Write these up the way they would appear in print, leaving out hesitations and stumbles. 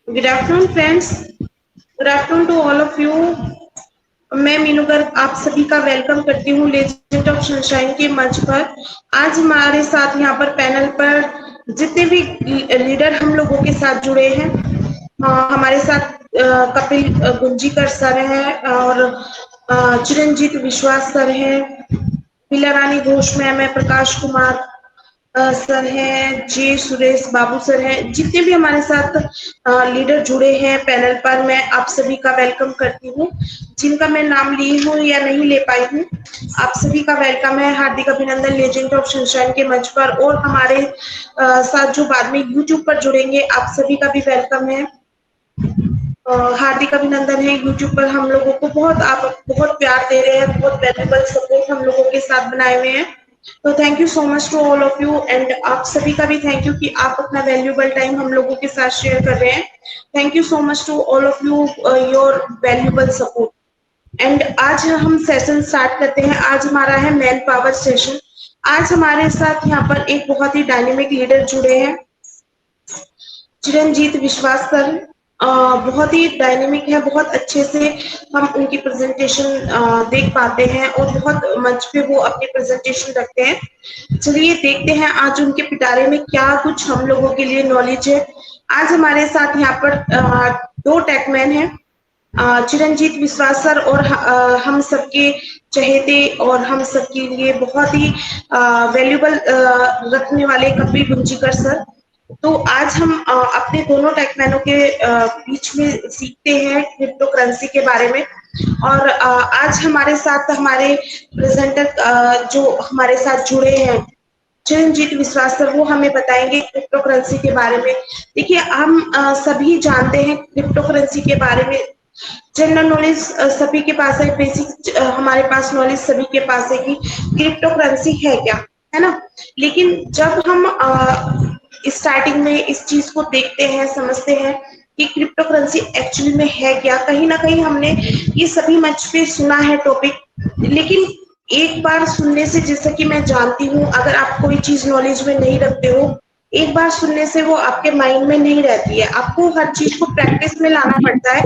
Good afternoon friends, good afternoon to all of you. मैं मीनू गर्ग आप सभी का वेलकम करती हूँ लेजेंड ऑफ सनशाइन के मंच पर। आज हमारे साथ यहाँ पर पैनल पर जितने भी लीडर हम लोगों के साथ जुड़े हैं, हमारे साथ कपिल गुंजीकर सर हैं और चिरंजीत विश्वास सर हैं, पीला रानी घोष मैम है, प्रकाश कुमार सर हैं, जी सुरेश बाबू सर हैं, जितने भी हमारे साथ लीडर जुड़े हैं पैनल पर, मैं आप सभी का वेलकम करती हूँ। जिनका मैं नाम ली हूँ या नहीं ले पाई हूँ, आप सभी का वेलकम है, हार्दिक अभिनंदन लेजेंड ऑफ सनशाइन के मंच पर। और हमारे साथ जो बाद में यूट्यूब पर जुड़ेंगे, आप सभी का भी वेलकम है, हार्दिक अभिनंदन है। यूट्यूब पर हम लोगों को आप बहुत प्यार दे रहे हैं, बहुत वैल्यूबल सपोर्ट हम लोगों के साथ बनाए हुए हैं, तो thank you so much to all of you. And आप सभी का भी थैंक यू कि आप अपना वैल्यूबल टाइम हम लोगों के साथ शेयर कर रहे हैं। Thank you so much to all of you your valuable support. And आज हम सेशन स्टार्ट करते हैं। आज हमारा है मैन पावर सेशन। आज हमारे साथ यहाँ पर एक बहुत ही डायनेमिक लीडर जुड़े हैं, चिरंजीत विश्वास सर। बहुत ही डायनेमिक है, बहुत अच्छे से हम उनकी प्रेजेंटेशन देख पाते हैं और बहुत मंच पे वो अपनी प्रेजेंटेशन रखते हैं। चलिए देखते हैं आज उनके पिटारे में क्या कुछ हम लोगों के लिए नॉलेज है। आज हमारे साथ यहाँ पर दो टेकमैन हैं, चिरंजीत विश्वास सर और हम सबके चहेते और हम सबके लिए बहुत ही वैल्यूबल रखने वाले कपिल गुंजीकर सर। तो आज हम अपने दोनों टेकमैनों के बीच में सीखते हैं क्रिप्टो करेंसी के बारे में। और आज हमारे साथ हमारे प्रेजेंटर जो हमारे साथ जुड़े हैं, चिरंजीत विश्वास सर, वो हमें बताएंगे क्रिप्टो करेंसी के बारे में। देखिए, हम सभी जानते हैं क्रिप्टो करेंसी के बारे में, जनरल नॉलेज सभी के पास है, बेसिक हमारे पास नॉलेज सभी के पास है कि क्रिप्टो करेंसी है क्या, है ना। लेकिन जब हम स्टार्टिंग में इस चीज को देखते हैं, समझते हैं कि क्रिप्टो करेंसी एक्चुअली में है क्या, कहीं ना कहीं हमने ये सभी मंच पे सुना है टॉपिक, लेकिन एक बार सुनने से, जैसा कि मैं जानती हूँ, अगर आप कोई चीज नॉलेज में नहीं रखते हो, एक बार सुनने से वो आपके माइंड में नहीं रहती है। आपको हर चीज को प्रैक्टिस में लाना पड़ता है,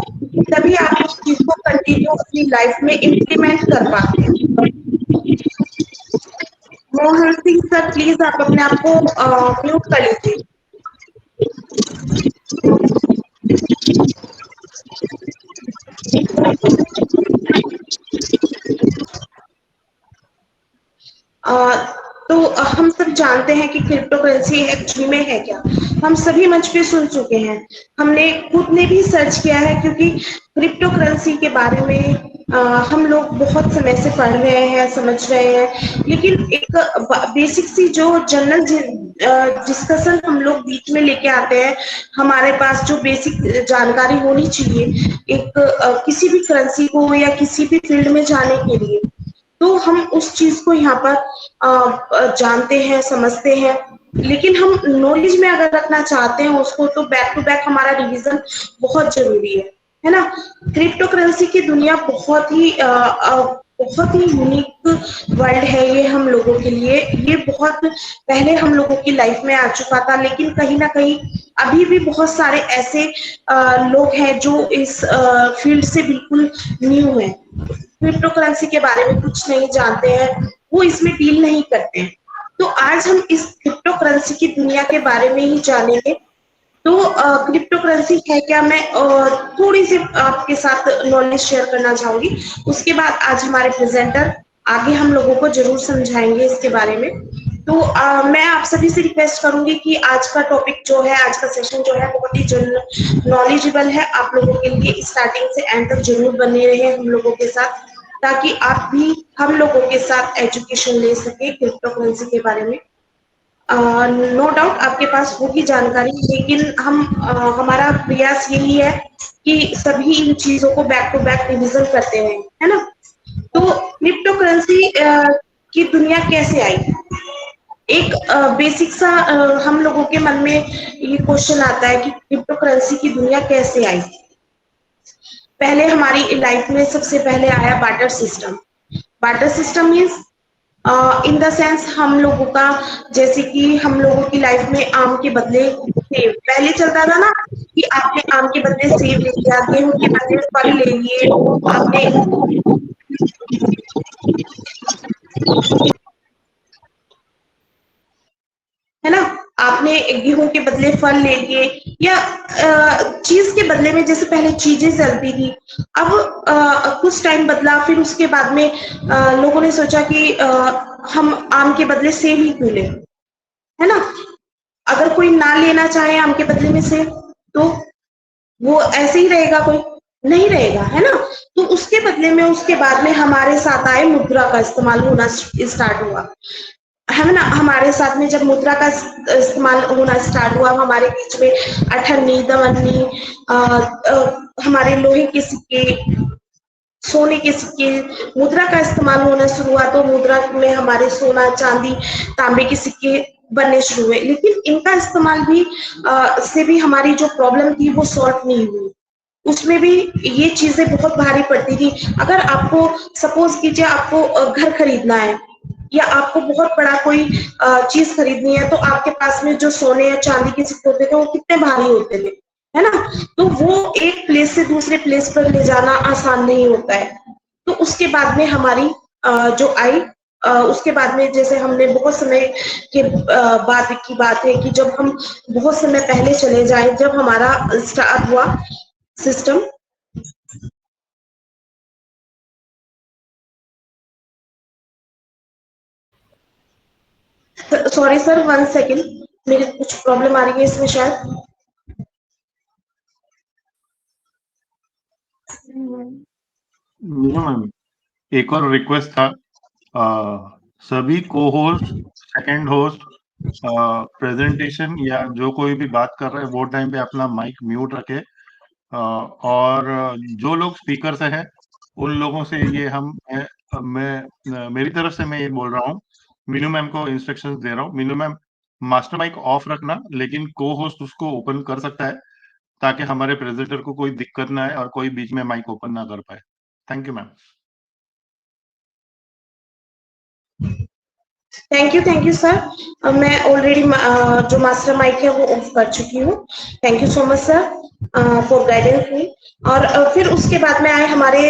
तभी आप उस चीज को कंटिन्यू अपनी लाइफ में इम्प्लीमेंट कर पाते हैं। मोहन सिंह सर, प्लीज आप अपने आप को म्यूट कर लीजिए। तो हम सब जानते हैं कि क्रिप्टो करेंसी एक्चुअली में है क्या। हम सभी मंच पे सुन चुके हैं, हमने खुद ने भी सर्च किया है, क्योंकि क्रिप्टो करेंसी के बारे में हम लोग बहुत समय से पढ़ रहे हैं, समझ रहे हैं, लेकिन एक बेसिक सी जो जनरल डिस्कशन हम लोग बीच में लेके आते हैं, हमारे पास जो बेसिक जानकारी होनी चाहिए एक किसी भी करेंसी को या किसी भी फील्ड में जाने के लिए, तो हम उस चीज को यहाँ पर जानते हैं, समझते हैं। लेकिन हम नॉलेज में अगर रखना चाहते हैं उसको, तो बैक टू बैक हमारा रिवीजन बहुत जरूरी है ना। क्रिप्टो करेंसी की दुनिया बहुत ही यूनिक वर्ल्ड है ये हम लोगों के लिए। ये बहुत पहले हम लोगों की लाइफ में आ चुका था, लेकिन कहीं ना कहीं अभी भी बहुत सारे ऐसे लोग हैं जो इस फील्ड से बिल्कुल न्यू है, क्रिप्टो करेंसी के बारे में कुछ नहीं जानते हैं, वो इसमें डील नहीं करते हैं। तो आज हम इस क्रिप्टो करेंसी की दुनिया के बारे में ही जानेंगे। तो क्रिप्टो करेंसी है क्या, मैं थोड़ी सी आपके साथ नॉलेज शेयर करना चाहूंगी। उसके बाद आज हमारे प्रेजेंटर आगे हम लोगों को जरूर समझाएंगे इसके बारे में। तो मैं आप सभी से रिक्वेस्ट करूंगी कि आज का टॉपिक जो है, आज का सेशन जो है, बहुत ही नॉलेजेबल है। आप लोगों के लिए स्टार्टिंग से एंड तक जरूर बने रहे हम लोगों के साथ, ताकि आप भी हम लोगों के साथ एजुकेशन ले सके क्रिप्टो करेंसी के बारे में। नो डाउट आपके पास होगी जानकारी, लेकिन हमारा प्रयास यही है कि सभी इन चीजों को बैक टू बैक रिविजन करते रहें, है ना। तो क्रिप्टो करेंसी की दुनिया कैसे आई, एक बेसिक सा हम लोगों के मन में ये क्वेश्चन आता है कि क्रिप्टो करेंसी की दुनिया कैसे आई। पहले हमारी लाइफ में सबसे पहले आया barter system. Barter system means in the sense हम लोगों का, जैसे कि हम लोगों की लाइफ में आम के बदले सेब पहले चलता था ना कि आपने आम के बदले सेब ले लिया, गेहूं के बदले फल ले लिए, आपने है ना, आपने गेहूं के बदले फल ले लिए या चीज के बदले में, जैसे पहले चीजें चलती थी, अब कुछ टाइम बदला, फिर उसके बाद में लोगों ने सोचा कि हम आम के बदले सेब ही क्यों लें, है ना। अगर कोई ना लेना चाहे आम के बदले में सेब, तो वो ऐसे ही रहेगा, कोई नहीं रहेगा, है ना। तो उसके बदले में उसके बाद में हमारे साथ आए, मुद्रा का इस्तेमाल होना स्टार्ट हुआ, है ना। हमारे साथ में जब मुद्रा का इस्तेमाल होना स्टार्ट हुआ, हमारे बीच में अठन्नी, दवन्नी, हमारे लोहे के सिक्के, सोने के सिक्के, मुद्रा का इस्तेमाल होना शुरू हुआ, तो मुद्रा में हमारे सोना, चांदी, तांबे के सिक्के बनने शुरू हुए। लेकिन इनका इस्तेमाल भी से भी हमारी जो प्रॉब्लम थी वो सॉल्व नहीं हुई, उसमें भी ये चीजें बहुत भारी पड़ती थी। अगर आपको सपोज कीजिए आपको घर खरीदना है या आपको बहुत बड़ा कोई चीज खरीदनी है, तो आपके पास में जो सोने या चांदी के सिक्के होते थे वो कितने भारी होते थे, है ना। तो वो एक प्लेस से दूसरे प्लेस पर ले जाना आसान नहीं होता है। तो उसके बाद में हमारी जो आई, उसके बाद में जैसे हमने बहुत समय के बाद की बात है कि जब हम बहुत समय पहले चले जाए, जब हमारा स्टार्ट हुआ सिस्टम। सॉरी सर, 1 सेकेंड, मेरी कुछ प्रॉब्लम आ रही है इसमें शायद। मीनू मैम, एक और रिक्वेस्ट था, सभी को होस्ट, सेकंड होस्ट, प्रेजेंटेशन या जो कोई भी बात कर रहे हैं वो टाइम पे अपना माइक म्यूट रखे, और जो लोग स्पीकर से हैं उन लोगों से ये मेरी तरफ से मैं ये बोल रहा हूँ, मीनू मैम को इंस्ट्रक्शंस दे रहा हूँ। Meenu ma'am, master mike off रखना, लेकिन को होस्ट उसको ओपन कर सकता है ताकि हमारे प्रेजेंटर को कोई दिक्कत ना आए और कोई बीच में माइक ओपन ना कर पाए। Thank you ma'am. Thank you sir. मैं ऑलरेडी जो मास्टर माइक है वो ऑफ कर चुकी हूँ। Thank you so much sir for guidance me. और फिर उसके बाद में आए हमारे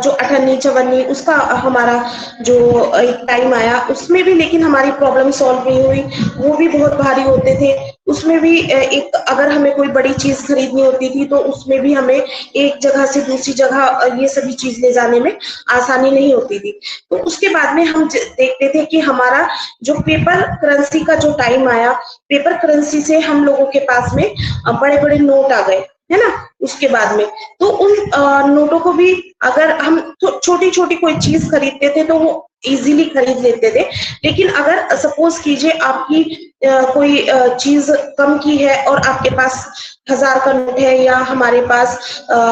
जो अठन्नी, चवन्नी, उसका हमारा जो एक टाइम आया, उसमें भी लेकिन हमारी प्रॉब्लम सॉल्व नहीं हुई, वो भी बहुत भारी होते थे। उसमें भी एक अगर हमें कोई बड़ी चीज खरीदनी होती थी तो उसमें भी हमें एक जगह से दूसरी जगह ये सभी चीज ले जाने में आसानी नहीं होती थी। तो उसके बाद में हम देखते थे कि हमारा जो पेपर करेंसी का जो टाइम आया, पेपर करेंसी से हम लोगों के पास में बड़े बड़े नोट आ गए, है ना। उसके बाद में तो उन नोटों को भी अगर हम छोटी छोटी कोई चीज खरीदते थे तो वो इजीली खरीद लेते थे। लेकिन अगर सपोज कीजिए आपकी कोई चीज कम की है और आपके पास 1000 का नोट है या हमारे पास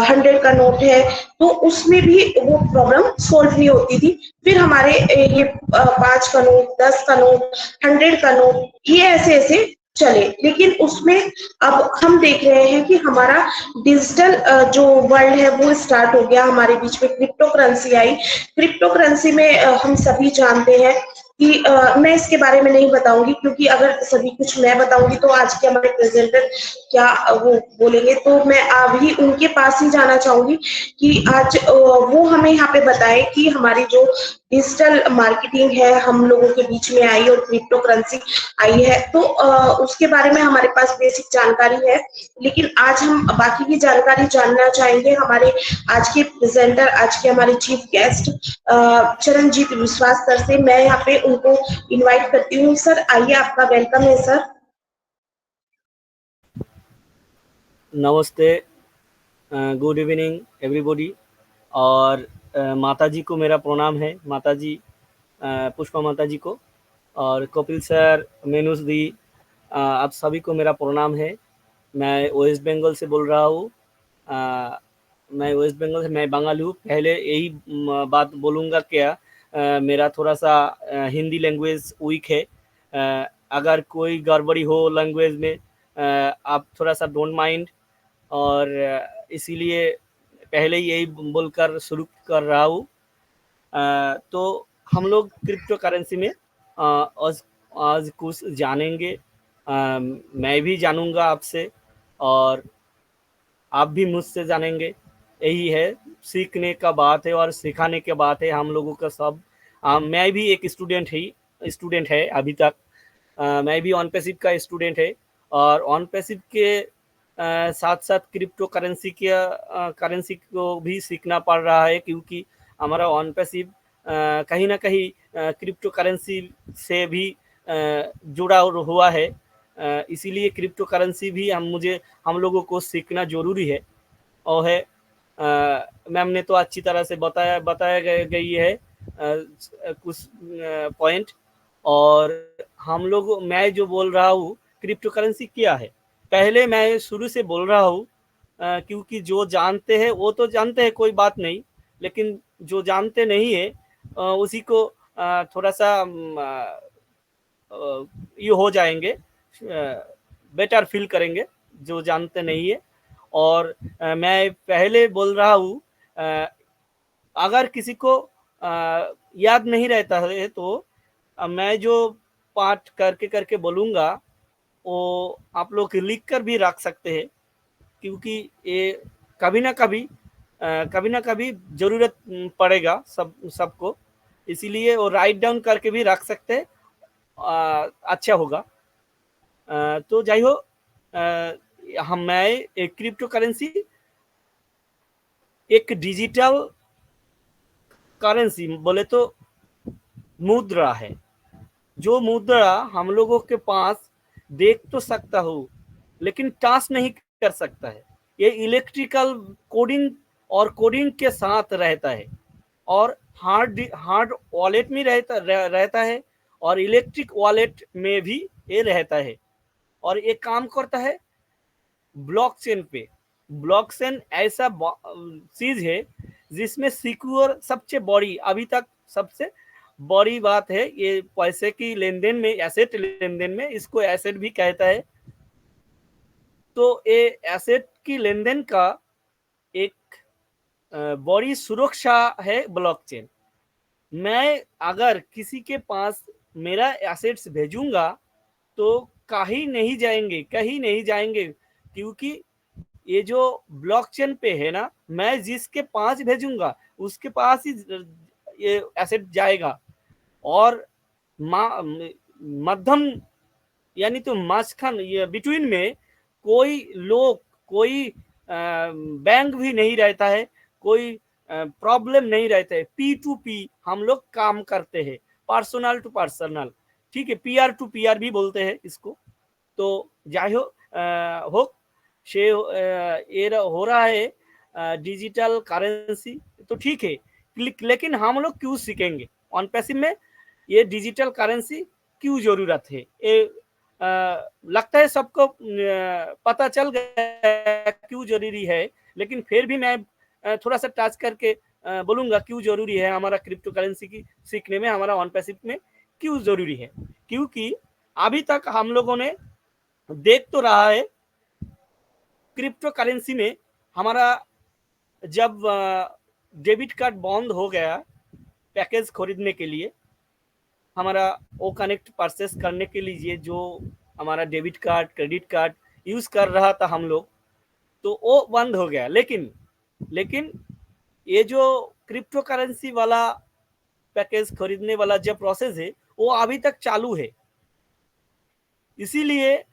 100 का नोट है, तो उसमें भी वो प्रॉब्लम सोल्व नहीं होती थी। फिर हमारे ये 5 का नोट, 10 का नोट, 100 का नोट, ये ऐसे ऐसे चले। लेकिन उसमें अब हम देख रहे हैं कि हमारा डिजिटल जो वर्ल्ड है वो स्टार्ट हो गया, हमारे बीच में क्रिप्टो करेंसी आई। क्रिप्टो करेंसी में हम सभी जानते हैं कि मैं इसके बारे में नहीं बताऊंगी, क्योंकि अगर सभी कुछ मैं बताऊंगी तो आज के हमारे प्रेजेंटर क्या वो बोलेंगे। तो मैं अभी उनके पास ही जाना चाहूंगी कि आज वो हमें यहाँ पे बताए कि हमारी जो डिजिटल मार्केटिंग है हम लोगों के बीच में आई और क्रिप्टो करेंसी आई है, तो उसके बारे में हमारे पास बेसिक जानकारी है। लेकिन आज हम बाकी की जानकारी जानना चाहेंगे हमारे आज के प्रेजेंटर, आज के हमारे चीफ गेस्ट चरणजीत विश्वास सर से। मैं यहाँ पे उनको इनवाइट करती हूँ। सर आइए, आपका वेलकम है सर। नमस्ते, गुड इवनिंग एवरीबॉडी। और माता जी को मेरा प्रणाम है, माता जी, पुष्पा माता जी को, और कपिल सर, मेनुस दी, आप सभी को मेरा प्रणाम है। मैं वेस्ट बंगाल से बोल रहा हूँ। मैं वेस्ट बंगाल से, मैं बंगाली हूँ। पहले यही बात बोलूँगा क्या, मेरा थोड़ा सा हिंदी लैंग्वेज वीक है। अगर कोई गड़बड़ी हो लैंग्वेज में, आप थोड़ा सा डोंट माइंड। और इसीलिए पहले यही बोलकर शुरू कर रहा हूँ। तो हम लोग क्रिप्टो करेंसी में आज आज कुछ जानेंगे। मैं भी जानूंगा आपसे और आप भी मुझसे जानेंगे। यही है, सीखने का बात है और सिखाने की बात है हम लोगों का सब। मैं भी एक स्टूडेंट है अभी तक। मैं भी ऑन पैसिव का स्टूडेंट है और ऑन पैसिव के साथ साथ क्रिप्टो करेंसी को भी सीखना पड़ रहा है, क्योंकि हमारा ऑन पैसिव कहीं ना कहीं क्रिप्टो करेंसी से भी जुड़ा हुआ है। इसीलिए क्रिप्टो करेंसी भी हम लोगों को सीखना ज़रूरी है। और है मैम ने तो अच्छी तरह से बताया गई है कुछ पॉइंट। और मैं जो बोल रहा हूँ क्रिप्टो करेंसी क्या है, पहले मैं शुरू से बोल रहा हूँ, क्योंकि जो जानते हैं वो तो जानते हैं, कोई बात नहीं, लेकिन जो जानते नहीं है उसी को थोड़ा सा ये हो जाएंगे, बेटर फील करेंगे जो जानते नहीं है। और मैं पहले बोल रहा हूँ, अगर किसी को याद नहीं रहता है तो मैं जो पाठ करके करके बोलूँगा वो आप लोग लिख कर भी रख सकते हैं, क्योंकि ये कभी ना कभी ज़रूरत पड़ेगा सबको। इसीलिए वो राइट डाउन करके भी रख सकते हैं, अच्छा होगा। तो যাই হোক, मैं एक क्रिप्टो करेंसी एक डिजिटल करेंसी बोले तो मुद्रा है, जो मुद्रा हम लोगों के पास देख तो सकता हूँ लेकिन टच नहीं कर सकता है। ये इलेक्ट्रिकल कोडिंग के साथ रहता है और हार्ड वॉलेट में रहता है और इलेक्ट्रिक वॉलेट में भी ये रहता है। और ये काम करता है ब्लॉकचेन पे। ब्लॉकचेन ऐसा चीज है जिसमें सिक्योर सबसे बड़ी, अभी तक सबसे बड़ी बात है, ये पैसे की लेन देन में, एसेट लेन देन में, इसको एसेट भी कहता है। तो ये एसेट की लेन देन का एक बड़ी सुरक्षा है ब्लॉकचेन। मैं अगर किसी के पास मेरा एसेट्स भेजूंगा तो कहीं नहीं जाएंगे, क्योंकि ये जो ब्लॉकचेन पे है ना, मैं जिसके पास भेजूंगा उसके पास ही ये एसेट जाएगा। और मध्यम यानी तो माझखान, ये बिटवीन में कोई बैंक भी नहीं रहता है, कोई प्रॉब्लम नहीं रहता है। P2P हम लोग काम करते हैं, पर्सनल टू पर्सनल, ठीक है, पीआर टू पीआर भी बोलते हैं इसको। तो যাই হোক সে এর हो रहा है डिजिटल करेंसी, तो ठीक है, लेकिन हम लोग क्यों सीखेंगे ऑन पैसिव में ये डिजिटल करेंसी, क्यों जरूरत है? ये लगता है सबको पता चल गया क्यों जरूरी है, लेकिन फिर भी मैं थोड़ा सा टच करके बोलूंगा क्यों जरूरी है हमारा क्रिप्टो करेंसी की सीखने में, हमारा ऑन पैसिव में क्यों जरूरी है। क्योंकि अभी तक हम लोगों ने देख तो रहा है क्रिप्टो करेंसी में हमारा जब डेबिट कार्ड बंद हो गया पैकेज खरीदने के लिए, हमारा ओ कनेक्ट परचेस करने के लिए जो हमारा debit card credit card use कर रहा था हम लोग, तो वो बंद हो गया। लेकिन ये जो क्रिप्टो करेंसी वाला पैकेज खरीदने वाला जो प्रोसेस है वो अभी तक चालू है। इसीलिए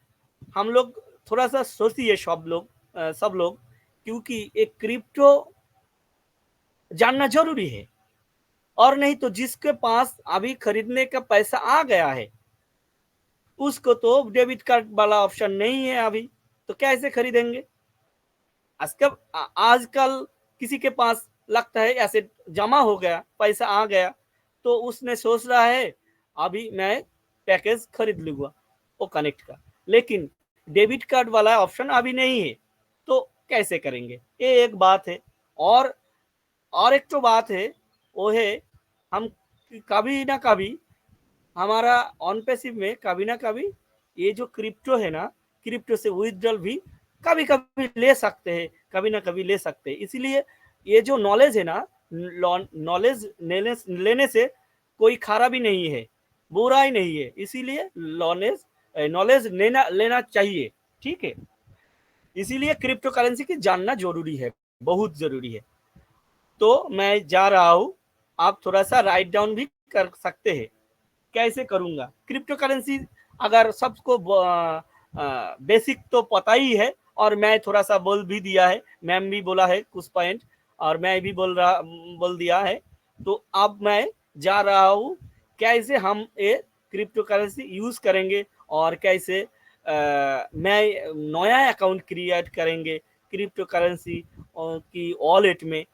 हम लोग थोड़ा सा सोचिए सब लोग, क्योंकि एक क्रिप्टो जानना जरूरी है। और नहीं तो जिसके पास अभी खरीदने का पैसा आ गया है उसको तो डेबिट कार्ड वाला ऑप्शन नहीं है अभी, तो कैसे खरीदेंगे? आजकल किसी के पास लगता है ऐसे जमा हो गया, पैसा आ गया, तो उसने सोच रहा है अभी मैं पैकेज खरीद लूंगा वो कनेक्ट का, लेकिन डेबिट कार्ड वाला ऑप्शन अभी नहीं है, तो कैसे करेंगे? ये एक बात है। और एक तो बात है वो है, हम कभी ना कभी हमारा ऑन पैसिव में कभी ना कभी ये जो क्रिप्टो है ना, क्रिप्टो से विथड्रॉल भी कभी कभी ले सकते हैं, कभी ना कभी ले सकते हैं। इसीलिए ये जो नॉलेज है ना, नॉलेज लेने से कोई खराबी नहीं है, बुरा ही नहीं है। इसीलिए नॉलेज नॉलेज लेना चाहिए, ठीक है। इसीलिए क्रिप्टो करेंसी की जानना जरूरी है, बहुत जरूरी है। तो मैं जा रहा हूँ, आप थोड़ा सा राइट डाउन भी कर सकते हैं। कैसे करूंगा? क्रिप्टो करेंसी अगर सबको बेसिक तो पता ही है, और मैं थोड़ा सा बोल भी दिया है, मैम भी बोला है कुछ पॉइंट, और मैं भी बोल दिया है। तो अब मैं जा रहा हूँ कैसे हम ये क्रिप्टो करेंसी यूज करेंगे, और कैसे मैं नया अकाउंट क्रिएट करेंगे क्रिप्टो करेंसी की वॉलेट में,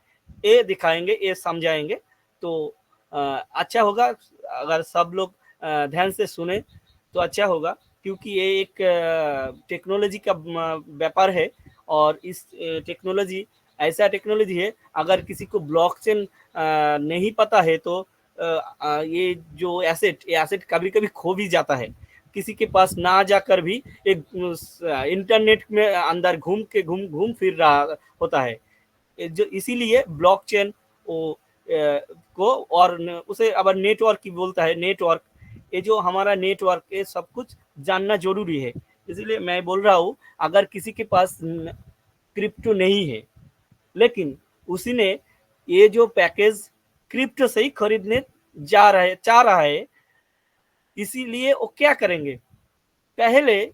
ये दिखाएंगे, ये समझाएंगे। तो अच्छा होगा अगर सब लोग ध्यान से सुने तो अच्छा होगा, क्योंकि ये एक टेक्नोलॉजी का व्यापार है, और इस टेक्नोलॉजी ऐसा टेक्नोलॉजी है, अगर किसी को ब्लॉकचेन नहीं पता है तो ये जो एसेट कभी कभी खो भी जाता है, किसी के पास ना जाकर भी एक इंटरनेट में अंदर घूम फिर रहा होता है। जो इसीलिए ब्लॉकचेन को, और उसे अब नेटवर्क की बोलता है, नेटवर्क, ये जो हमारा नेटवर्क, ये सब कुछ जानना जरूरी है। इसलिए मैं बोल रहा हूँ, अगर किसी के पास क्रिप्टो नहीं है, लेकिन उसने ये जो पैकेज क्रिप्टो से ही खरीदने चाह रहा है, इसीलिए वो क्या करेंगे? पहले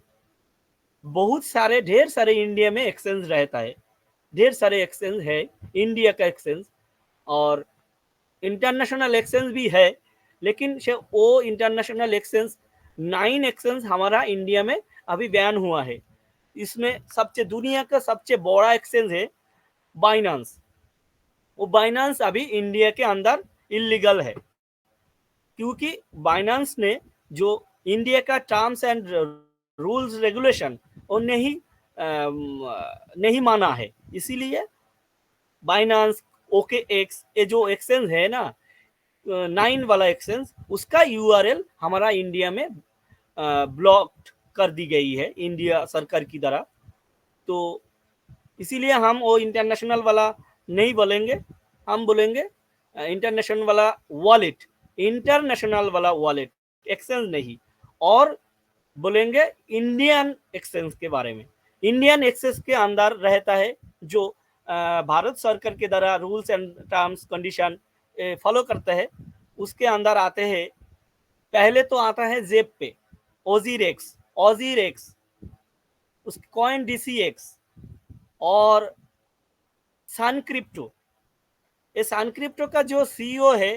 ढेर सारे इंडिया में एक्सचेंज रहता है, ढेर सारे एक्सचेंज है, इंडिया का एक्सचेंज और इंटरनेशनल एक्सचेंज भी है। लेकिन वो इंटरनेशनल एक्सचेंज 9 एक्सचेंज हमारा इंडिया में अभी बैन हुआ है। इसमें दुनिया का सबसे बड़ा एक्सचेंज है बाइनांस। वो बाइनांस अभी इंडिया के अंदर इलीगल है, क्योंकि बाइनांस ने जो इंडिया का टर्म्स एंड रूल्स रेगुलेशन वो नहीं माना है। इसीलिए बाइनांस, OKX, ये जो एक्सचेंज है ना, 9 वाला एक्सचेंज, उसका URL हमारा इंडिया में ब्लॉक कर दी गई है इंडिया सरकार की द्वारा। तो इसीलिए हम वो इंटरनेशनल वाला नहीं बोलेंगे, हम बोलेंगे इंटरनेशनल वाला वॉलेट, इंटरनेशनल वाला वॉलेट, एक्सचेंज नहीं। और बोलेंगे इंडियन एक्सचेंज के बारे में। इंडियन एक्सचेंज के अंदर रहता है जो भारत सरकार के द्वारा rules and terms condition follow करता है, उसके अंदर आते हैं। पहले तो आता है जेप पे, ओजीरेक्स, उस कॉइन DCX और सन क्रिप्टो। ये सन क्रिप्टो का जो CEO है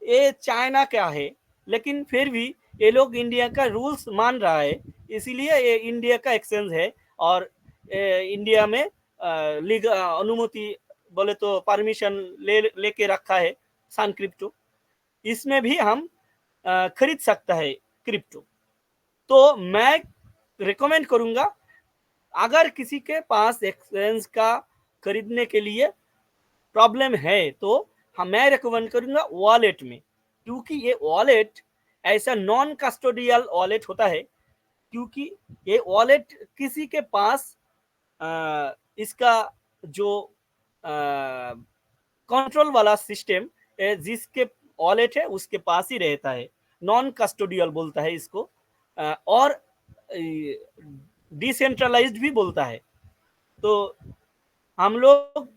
ये चाइना का है, लेकिन फिर भी ये लोग इंडिया का रूल्स मान रहा है, इसीलिए ये इंडिया का एक्सचेंज है। और इंडिया में अनुमति बोले तो परमिशन लेके रखा है सन क्रिप्टो। इसमें भी हम खरीद सकता है क्रिप्टो। तो मैं रिकमेंड करूंगा, अगर किसी के पास एक्सचेंज का खरीदने के लिए प्रॉब्लम है तो मैं रिकमेंड करूंगा वॉलेट में, क्योंकि ये वॉलेट ऐसा नॉन कस्टोडियल वॉलेट होता है। क्योंकि ये वॉलेट किसी के पास इसका जो कंट्रोल वाला सिस्टम जिसके वॉलेट है उसके पास ही रहता है, नॉन कस्टोडियल बोलता है इसको, और डिसेंट्रलाइज्ड भी बोलता है। तो हम लोग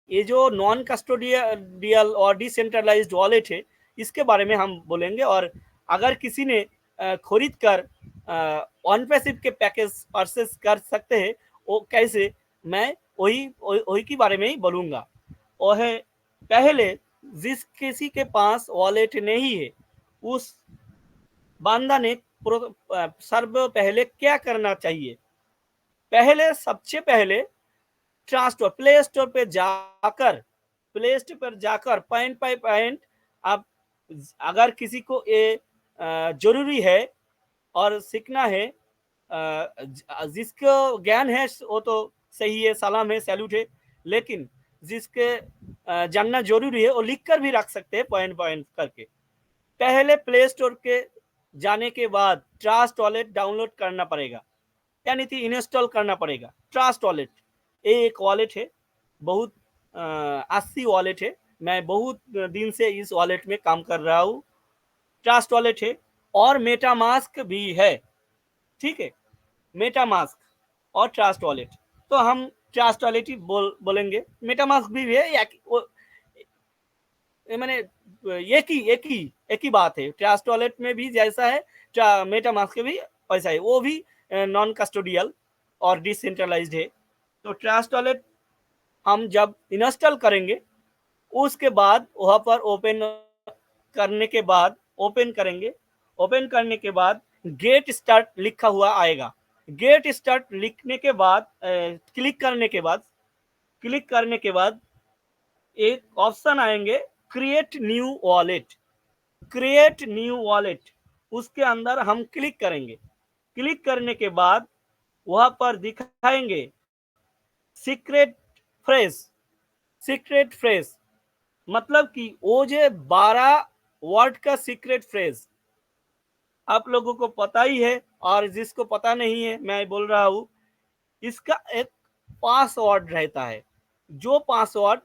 ये जो नॉन कस्टोडियल और डिसेंट्रलाइज्ड वॉलेट है, इसके बारे में हम बोलेंगे। और अगर किसी ने खरीद कर ऑन पैसिव के पैकेज परचेस कर सकते हैं, वो कैसे, मैं वही के बारे में ही बोलूँगा। वो है, पहले जिस किसी के पास वॉलेट नहीं है, उस बंदा ने सर्व पहले क्या करना चाहिए? सबसे पहले प्ले स्टोर पे जाकर पॉइंट बाय पॉइंट आप, अगर किसी को ये जरूरी है और सीखना है, जिसको ज्ञान है वो तो सही है, सलाम है, सैल्यूट है। लेकिन जिसके जानना जरूरी है वो लिख कर भी रख सकते हैं पॉइंट पॉइंट करके। पहले प्ले स्टोर के जाने के बाद ट्रस्ट वॉलेट डाउनलोड करना पड़ेगा, यानी कि इंस्टॉल करना पड़ेगा। ट्रस्ट वॉलेट एक वॉलेट है, बहुत अच्छी वॉलेट है। मैं बहुत दिन से इस वॉलेट में काम कर रहा हूँ। ट्रस्ट वॉलेट है और मेटामास्क भी है। ठीक है, मेटामास्क और ट्रस्ट वॉलेट। तो हम ट्रस्ट वॉलेट ही बोलेंगे, मेटामास्क भी है, मैंने एक ही बात है। ट्रस्ट वॉलेट में भी जैसा है मेटामास्क भी वैसा है, वो भी नॉन कस्टोडियल और डिसेंट्रलाइज्ड है। तो ट्रस्ट वॉलेट हम जब इंस्टॉल करेंगे उसके बाद वहां पर ओपन करने के बाद ओपन करेंगे, ओपन करने के बाद गेट स्टार्ट लिखा हुआ आएगा। गेट स्टार्ट लिखने के बाद क्लिक करने के बाद एक ऑप्शन आएंगे create new wallet. Create new wallet, उसके अंदर हम क्लिक करेंगे। क्लिक करने के बाद वहां पर दिखाएंगे सीक्रेट फ्रेज, मतलब कि वो जो 12 वर्ड का सीक्रेट फ्रेज आप लोगों को पता ही है, और जिसको पता नहीं है मैं बोल रहा हूं, इसका एक पासवर्ड रहता है। जो पासवर्ड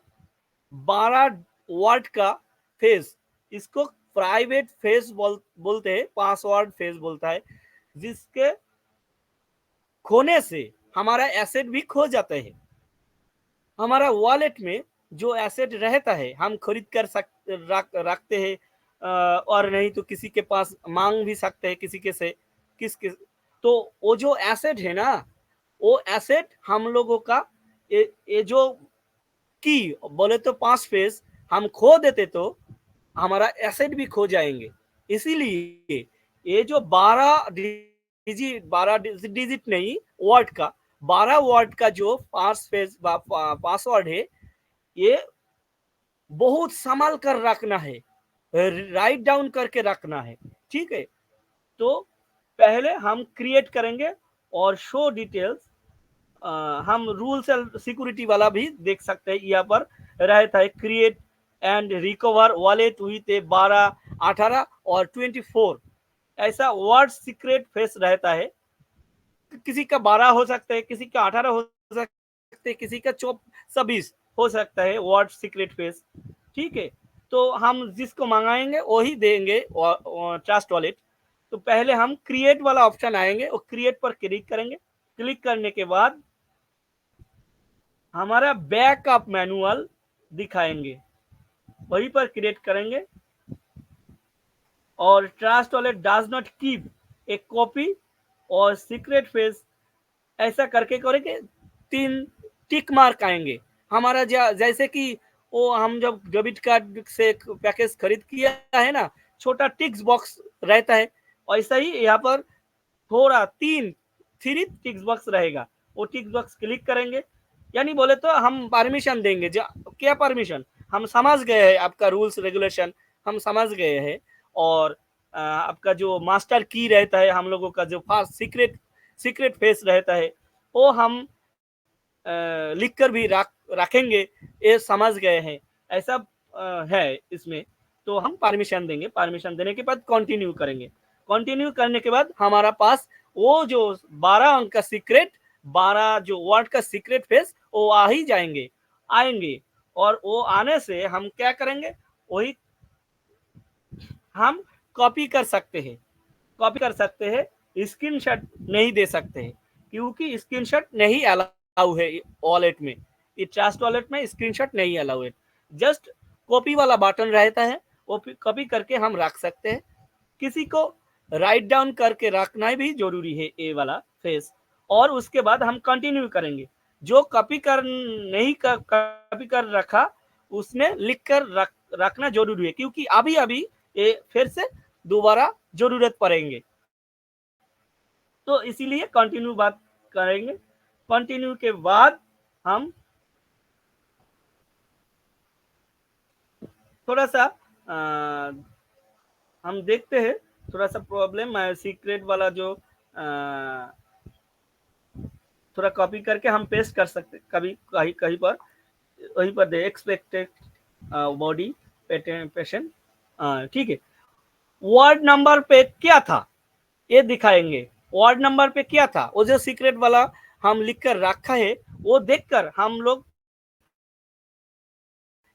12 वर्ड का फेस, इसको प्राइवेट फेस बोलते हैं, पासवर्ड फेस बोलता है, जिसके खोने से हमारा एसेट भी खो जाता है। हमारा वॉलेट में जो एसेट रहता है हम खरीद कर रखते हैं, और नहीं तो किसी के पास मांग भी सकते हैं, किसी के से किस तो वो जो एसेट है ना, वो एसेट हम लोगों का ये जो की बोले तो 5 फेस हम खो देते तो हमारा एसेट भी खो जाएंगे। इसीलिए ये जो 12 डिजिट नहीं, वर्ड का 12 वर्ड का जो पासवर्ड है, ये बहुत संभाल कर रखना है, राइट डाउन करके रखना है। ठीक है, तो पहले हम क्रिएट करेंगे और शो डिटेल्स, हम रूल्स एंड सिक्योरिटी वाला भी देख सकते हैं। यहाँ पर रहता है create and recover wallet with 12, 18 और 24 ऐसा वर्ड सीक्रेट फेस रहता है। किसी का 12 हो सकता है, किसी का 18 हो सकता है, किसी का 26 हो सकता है वर्ड सीक्रेट फेस। ठीक है, तो हम जिसको मंगाएंगे वही देंगे ट्रस्ट वॉलेट। तो पहले हम क्रिएट वाला ऑप्शन आएंगे, और क्रिएट पर क्लिक करेंगे। क्लिक करने के बाद हमारा बैकअप मैनुअल दिखाएंगे, वहीं पर क्रिएट करेंगे। और trust wallet does not keep a copy और सीक्रेट फेस, ऐसा करके करेंगे। 3 टिक मार्क आएंगे हमारा, जैसे कि वो हम जब डेबिट कार्ड से पैकेज खरीद किया है ना, छोटा टिक्स बॉक्स रहता है, ऐसा ही यहाँ पर थोड़ा 3 टिक्स बॉक्स रहेगा। वो टिक्स बॉक्स क्लिक करेंगे, यानी बोले तो हम परमिशन देंगे। क्या परमिशन, हम समझ गए हैं, आपका रूल्स रेगुलेशन हम समझ गए हैं। और आपका जो मास्टर की रहता है, हम लोगों का जो फास्ट सीक्रेट फेस रहता है, वो हम लिख कर भी रखेंगे, ये समझ गए हैं, ऐसा है इसमें। तो हम परमिशन देंगे, परमिशन देने के बाद कंटिन्यू करेंगे। कंटिन्यू करने के बाद हमारा पास वो जो 12 अंक का सीक्रेट, 12 जो वर्ड का सीक्रेट फेस, वो आ ही आएंगे। और वो आने से हम क्या करेंगे, वही हम कॉपी कर सकते हैं। स्क्रीनशॉट नहीं दे सकते हैं, क्योंकि स्क्रीनशॉट नहीं अलाउ है वॉलेट में। ये ट्रस्ट वॉलेट में स्क्रीनशॉट नहीं अलाउ है, जस्ट कॉपी वाला बटन रहता है, वो कॉपी करके हम रख सकते हैं। किसी को राइट डाउन करके रखना भी जरूरी है ये वाला फेस। और उसके बाद हम कंटिन्यू करेंगे। जो कॉपी कर रखा, उसने लिख कर रखना जरूरी है, क्योंकि अभी ये फिर से दोबारा जरूरत पड़ेंगे। तो इसीलिए कंटिन्यू बात करेंगे। कंटिन्यू के बाद हम थोड़ा सा हम देखते हैं, थोड़ा सा प्रॉब्लम है सीक्रेट वाला, जो थोड़ा कॉपी करके हम पेस्ट कर सकते कभी कहीं पर, वहीं पर दे एक्सपेक्टेड बॉडी पेशेंट। ठीक है, वर्ड नंबर पे क्या था ये दिखाएंगे। वर्ड नंबर पे क्या था, वो जो सीक्रेट वाला हम लिख कर रखा है, वो देखकर हम लोग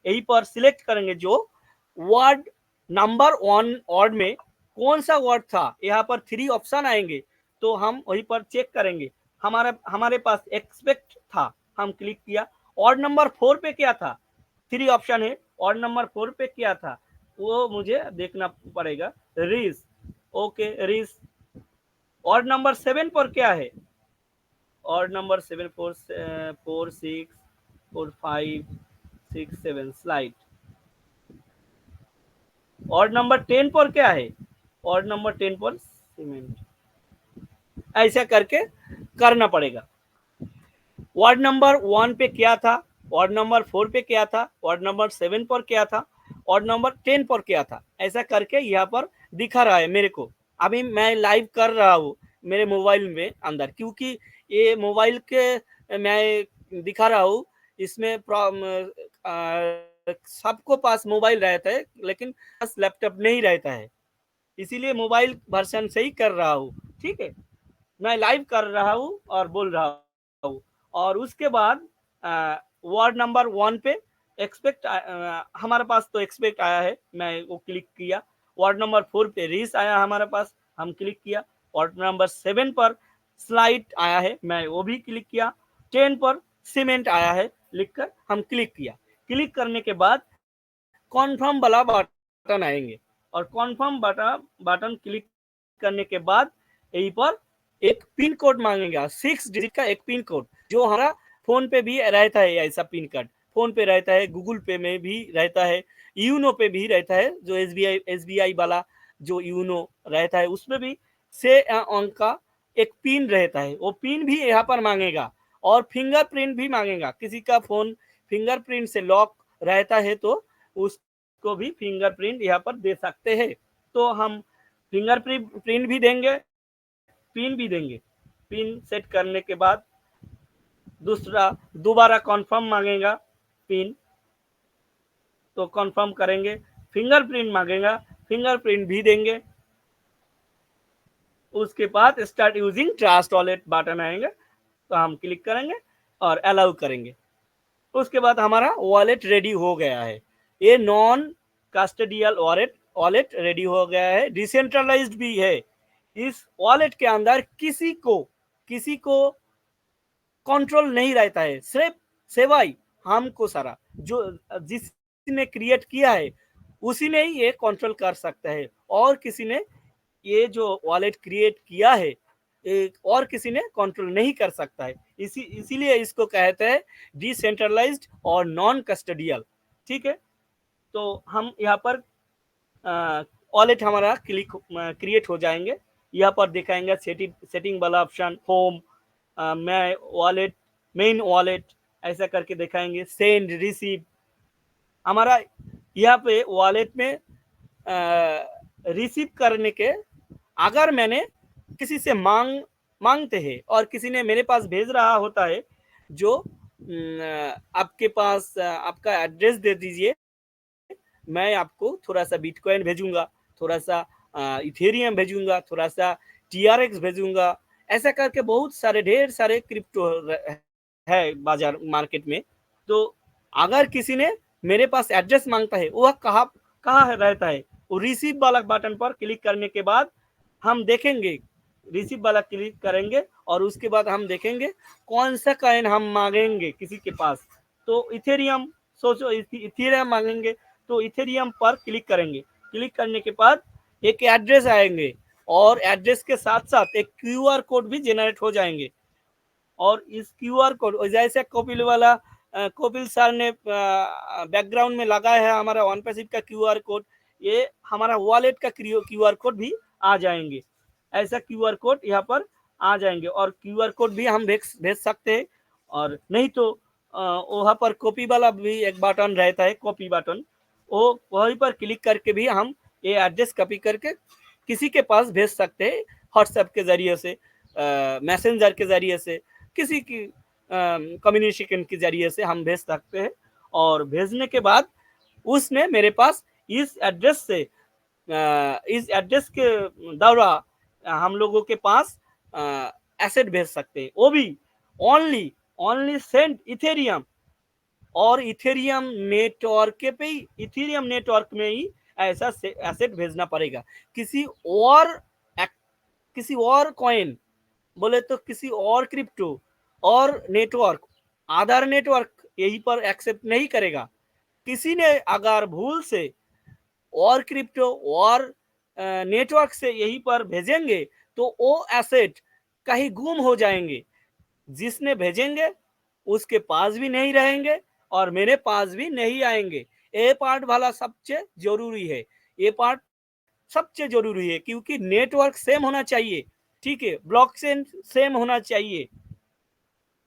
यहीं पर सिलेक्ट करेंगे जो वर्ड नंबर 1 वर्ड में कौन सा वर्ड था। यहाँ पर 3 ऑप्शन आएंगे, तो हम वहीं पर चेक करेंगे। हमारे पास एक्सपेक्ट था, हम क्लिक किया। ऑड नंबर 4 पे क्या था, 3 ऑप्शन है, ऑड नंबर 4 पे क्या था वो मुझे देखना पड़ेगा। रीस, ओके रीस। ऑड नंबर 7 पर क्या है, odd number 7 4 6 4 5 6 7 slide. Odd number 10 पर क्या है, ऑड नंबर 10 पर सीमेंट। ऐसा करके करना पड़ेगा। वार्ड नंबर 1 पे क्या था, वार्ड नंबर 4 पे क्या था, वार्ड नंबर 7 पर क्या था, वार्ड नंबर 10 पर क्या था, ऐसा करके यहाँ पर दिखा रहा है मेरे को। अभी मैं लाइव कर रहा हूँ मेरे मोबाइल में अंदर, क्योंकि ये मोबाइल के मैं दिखा रहा हूँ, इसमें सबको पास मोबाइल रहता है लेकिन पास लैपटॉप नहीं रहता है, इसीलिए मोबाइल वर्जन से ही कर रहा हूँ। ठीक है, मैं लाइव कर रहा हूँ और बोल रहा हूँ। और उसके बाद वार्ड नंबर 1 पे एक्सपेक्ट, हमारे पास तो एक्सपेक्ट आया है, मैं वो क्लिक किया। वार्ड नंबर 4 पे रीस आया हमारे पास, हम क्लिक किया। वार्ड नंबर 7 पर स्लाइड आया है, मैं वो भी क्लिक किया। 10 पर सीमेंट आया है, लिखकर हम क्लिक किया। क्लिक करने के बाद कॉन्फर्म वाला बटन आएंगे, और कॉन्फर्म बटन क्लिक करने के बाद यहीं पर एक पिन कोड मांगेगा, 6 डिजिट का एक पिन कोड, जो हमारा फोन पे भी रहता है। ऐसा पिन कोड फोन पे रहता है, गूगल पे में भी रहता है, यूनो पे भी रहता है, जो एसबीआई वाला जो यूनो रहता है उसमें भी से अंक का एक पिन रहता है, वो पिन भी यहाँ पर मांगेगा। और फिंगरप्रिंट भी मांगेगा, किसी का फोन फिंगरप्रिंट से लॉक रहता है तो उसको भी फिंगरप्रिंट यहाँ पर दे सकते हैं। तो हम फिंगरप्रिंट भी देंगे, पिन भी देंगे। पिन सेट करने के बाद दोबारा कॉन्फर्म मांगेगा पिन, तो कॉन्फर्म करेंगे। फिंगरप्रिंट मांगेगा, फिंगरप्रिंट भी देंगे। उसके बाद start using trust wallet button आएंगे, तो हम क्लिक करेंगे और अलाउ करेंगे। उसके बाद हमारा वॉलेट रेडी हो गया है। ये नॉन कस्टोडियल वॉलेट रेडी हो गया है, डिसेंट्रलाइज्ड भी है। इस वॉलेट के अंदर किसी को कंट्रोल नहीं रहता है, सिर्फ सेवाई हमको सारा, जो जिसने क्रिएट किया है उसी ने ही ये कंट्रोल कर सकता है, और किसी ने ये जो वॉलेट क्रिएट किया है और किसी ने कंट्रोल नहीं कर सकता है। इसीलिए इसको कहते हैं डिसेंट्रलाइज्ड और नॉन कस्टोडियल। ठीक है, तो हम यहाँ पर वॉलेट हमारा क्रिएट हो जाएंगे। यहाँ पर दिखाएंगे सेटिंग वाला ऑप्शन, होम, मैं वॉलेट, मेन वॉलेट, ऐसा करके दिखाएंगे। सेंड, रिसीव, हमारा यहाँ पे वॉलेट में रिसीव करने के, अगर मैंने किसी से मांगते हैं और किसी ने मेरे पास भेज रहा होता है, जो आपके पास आपका एड्रेस दे दीजिए, मैं आपको थोड़ा सा बिटकॉइन भेजूंगा, थोड़ा सा इथेरियम भेजूंगा, थोड़ा सा टीआरएक्स भेजूंगा, ऐसा करके बहुत सारे ढेर सारे क्रिप्टो है बाजार मार्केट में। तो अगर किसी ने मेरे पास एड्रेस मांगता है, वह कहाँ रहता है, वो रिसीव वाला बटन पर क्लिक करने के बाद हम देखेंगे, रिसीव वाला क्लिक करेंगे और उसके बाद हम देखेंगे कौन सा कॉइन हम मांगेंगे किसी के पास। तो इथेरियम, सोचो इथेरियम मांगेंगे, तो इथेरियम पर क्लिक करेंगे। क्लिक करने के बाद एक एड्रेस आएंगे, और एड्रेस के साथ साथ एक क्यूआर कोड भी जनरेट हो जाएंगे। और इस क्यूआर कोड जैसे कपिल सर ने बैकग्राउंड में लगाया है हमारा वन पैसिव का क्यूआर कोड, ये हमारा वॉलेट का क्यूआर कोड भी आ जाएंगे। ऐसा क्यूआर कोड यहाँ पर आ जाएंगे, और क्यूआर कोड भी हम भेज सकते हैं। और नहीं तो वहाँ पर कॉपी वाला भी एक बटन रहता है, कॉपी बटन, वो वहीं पर क्लिक करके भी हम ये एड्रेस कॉपी करके किसी के पास भेज सकते हैं, व्हाट्सएप के जरिए से, मैसेंजर के जरिए से, किसी की कम्युनिकेशन के जरिए से हम भेज सकते हैं। और भेजने के बाद उसने मेरे पास इस एड्रेस के द्वारा हम लोगों के पास एसेट भेज सकते हैं, वो भी ओनली सेंड इथेरियम, और इथेरियम नेटवर्क पे ही, इथेरियम नेटवर्क में ही ऐसा एसेट भेजना पड़ेगा। किसी और कॉइन बोले तो किसी और क्रिप्टो और नेटवर्क, आधार नेटवर्क यहीं पर एक्सेप्ट नहीं करेगा। किसी ने अगर भूल से और क्रिप्टो और नेटवर्क से यहीं पर भेजेंगे तो वो एसेट कहीं गुम हो जाएंगे। जिसने भेजेंगे उसके पास भी नहीं रहेंगे और मेरे पास भी नहीं आएंगे। ये पार्ट वाला सबसे जरूरी है, ये पार्ट सबसे जरूरी है, क्योंकि नेटवर्क सेम होना चाहिए, ठीक है, ब्लॉकचेन सेम होना चाहिए।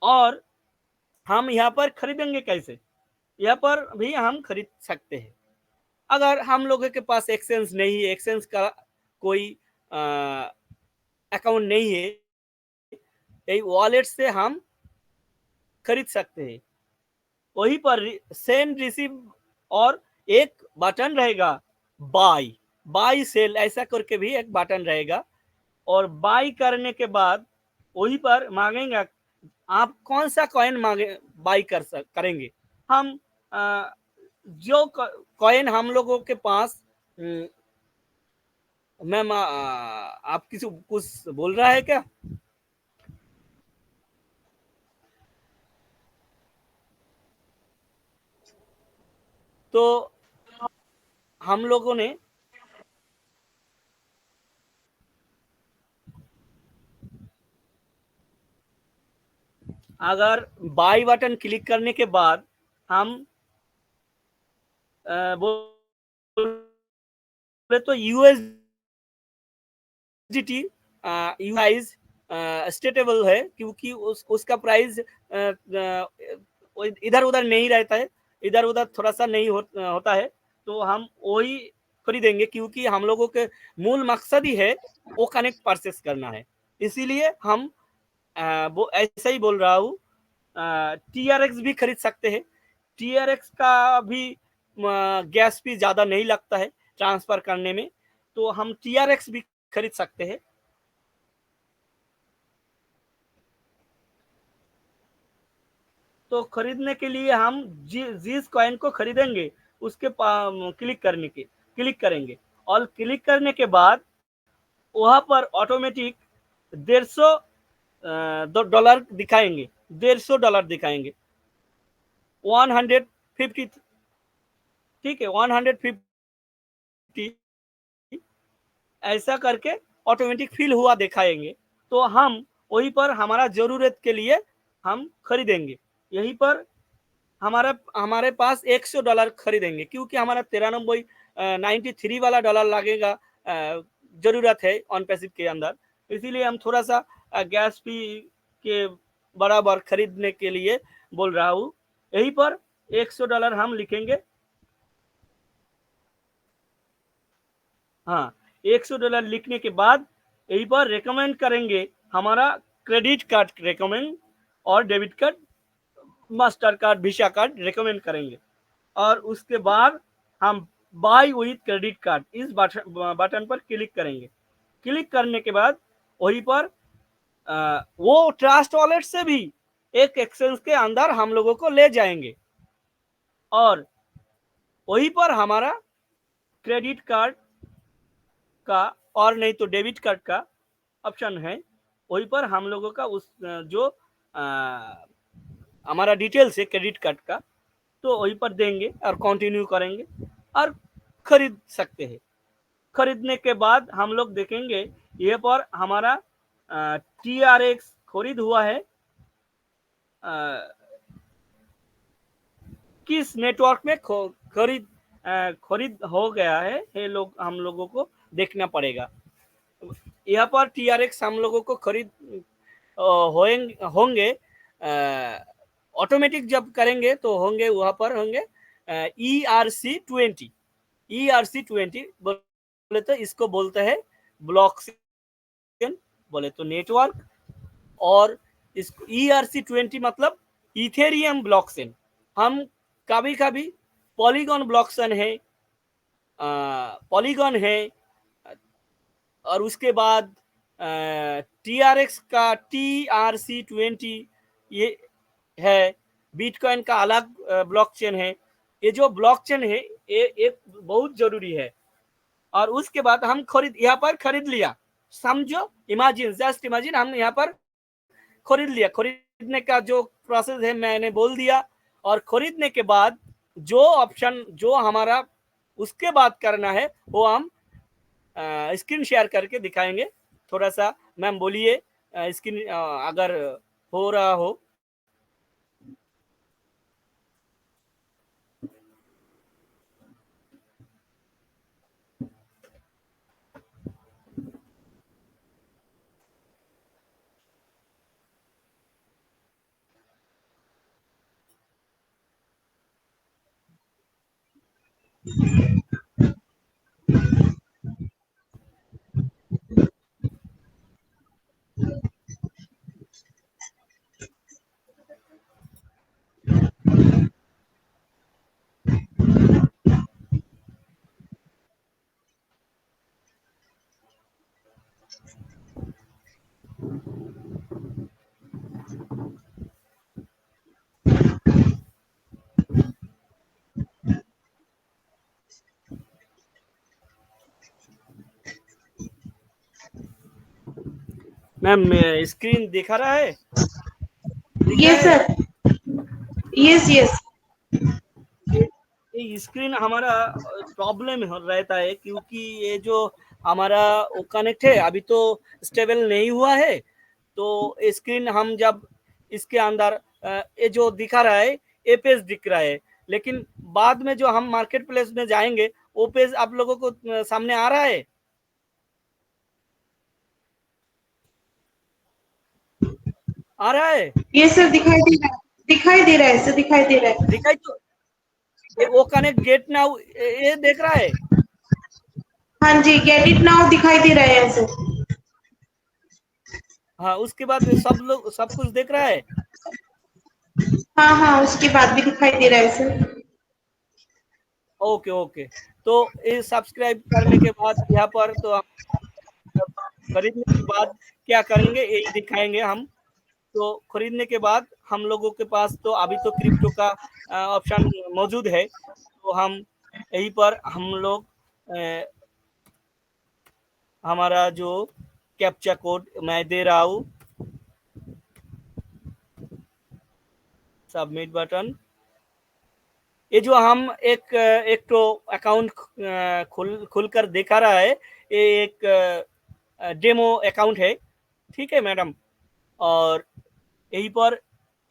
और हम यहाँ पर खरीदेंगे कैसे? यहाँ पर भी हम खरीद सकते हैं। अगर हम लोगों के पास एक्सचेंज नहीं है, एक्सचेंज का कोई अकाउंट नहीं है, यही वॉलेट से हम खरीद सकते हैं। वहीं पर सेंड रिसीव और एक बटन रहेगा बाई, बाई सेल ऐसा करके भी एक बटन रहेगा। और बाई करने के बाद वहीं पर मांगेंगे आप कौन सा कॉइन मांगे बाई करेंगे। हम जो कॉइन हम लोगों के पास, मैम आप किसी कुछ बोल रहा है क्या? तो हम लोगों ने अगर बाई बटन क्लिक करने के बाद हम बोले तो यूएसडीटी यूआईज स्टेटेबल है, क्योंकि उसका प्राइस इधर उधर नहीं रहता है, इधर उधर थोड़ा सा नहीं होता है। तो हम वही खरीदेंगे, क्योंकि हम लोगों के मूल मकसद ही है वो कनेक्ट परचेस करना है। इसीलिए हम वो ऐसा ही बोल रहा हूँ। TRX भी खरीद सकते हैं। TRX का भी गैस भी ज़्यादा नहीं लगता है ट्रांसफ़र करने में, तो हम TRX भी खरीद सकते हैं। तो खरीदने के लिए हम जिस कॉइन को खरीदेंगे उसके क्लिक करेंगे और क्लिक करने के बाद वहाँ पर ऑटोमेटिक $150 दिखाएंगे, $150 दिखाएंगे, 150, ठीक है, 150 ऐसा करके ऑटोमेटिक फिल हुआ दिखाएंगे। तो हम वहीं पर हमारा जरूरत के लिए हम खरीदेंगे। यहीं पर हमारे पास $100 खरीदेंगे, क्योंकि हमारा 93 वाला डॉलर लगेगा जरूरत है ऑन पैसिव के अंदर। इसीलिए हम थोड़ा सा गैस फी के बराबर खरीदने के लिए बोल रहा हूँ। यहीं पर $100 हम लिखेंगे। हाँ, $100 लिखने के बाद यहीं पर रेकमेंड करेंगे हमारा क्रेडिट कार्ड रेकमेंड और debit card, master card, visa card recommend करेंगे। और उसके बाद हम बाय विथ क्रेडिट कार्ड इस बटन पर क्लिक करेंगे। क्लिक करने के बाद वहीं पर वो ट्रस्ट वॉलेट से भी एक एक्सचेंज के अंदर हम लोगों को ले जाएंगे और वहीं पर हमारा क्रेडिट कार्ड का और नहीं तो डेबिट कार्ड का ऑप्शन है। वहीं पर हम लोगों का उस जो हमारा डिटेल्स है क्रेडिट कार्ड का, तो वहीं पर देंगे और कंटिन्यू करेंगे और खरीद सकते हैं। खरीदने के बाद हम लोग देखेंगे ये पर हमारा TRX खरीद हुआ है किस नेटवर्क में खरीद हो गया है, ये लोग हम लोगों को देखना पड़ेगा। यहाँ पर TRX हम लोगों को खरीद होंगे ऑटोमेटिक जब करेंगे तो होंगे वहाँ पर होंगे ERC20 बोले तो इसको बोलते हैं ब्लॉकचेन, बोले तो नेटवर्क। और इसको ERC20 मतलब इथेरियम ब्लॉकचेन। हम कभी कभी पॉलीगॉन ब्लॉकचेन है, पॉलीगॉन है, और उसके बाद TRX का TRC20 ये है, बिटकॉइन का अलग ब्लॉकचेन है। ये जो ब्लॉकचेन है ये एक बहुत जरूरी है। और उसके बाद हम यहाँ पर खरीद लिया, समझो, इमेजिन, जस्ट इमेजिन हम यहाँ पर खरीद लिया, खरीदने का जो प्रोसेस है मैंने बोल दिया, और खरीदने के बाद जो ऑप्शन जो हमारा उसके बाद करना है वो हम स्क्रीन शेयर करके दिखाएंगे। थोड़ा सा मैम बोलिए, स्क्रीन अगर हो रहा हो। मैम स्क्रीन दिखा रहा है? Yes sir, yes yes. ये स्क्रीन हमारा प्रॉब्लम रहता है, क्योंकि ये जो हमारा वो कनेक्ट है अभी तो स्टेबल नहीं हुआ है। तो स्क्रीन हम जब इसके अंदर ये जो दिखा रहा है ये पेज दिख रहा है, लेकिन बाद में जो हम मार्केट प्लेस में जाएंगे वो पेज आप लोगों को सामने आ रहा है? आ रहा है? ये सर दिखाई दे रहा है, दिखाई दे रहा है सर, दिखाई दे रहा है। दिखाई तो वो कनेक्ट गेट नाउ ये देख रहा है। हाँ जी, गेट इट नाउ दिखाई दे रहा है सर। हाँ, उसके बाद सब लोग सब कुछ देख रहा है। हाँ हाँ, उसके बाद भी दिखाई दे रहा है सर। ओके ओके, तो ये सब्सक्राइब करने के बाद यहाँ पर तो हम खरीदने के बाद क्या करेंगे यही दिखाएंगे हम। तो खरीदने के बाद हम लोगों के पास तो अभी तो क्रिप्टो का ऑप्शन मौजूद है, तो हम यहीं पर हम लोग हमारा जो कैप्चा कोड मैं दे रहा हूँ, सबमिट बटन। ये जो हम एक तो अकाउंट खुलकर दिखा रहा है, ये एक डेमो अकाउंट है, ठीक है मैडम। और यहीं पर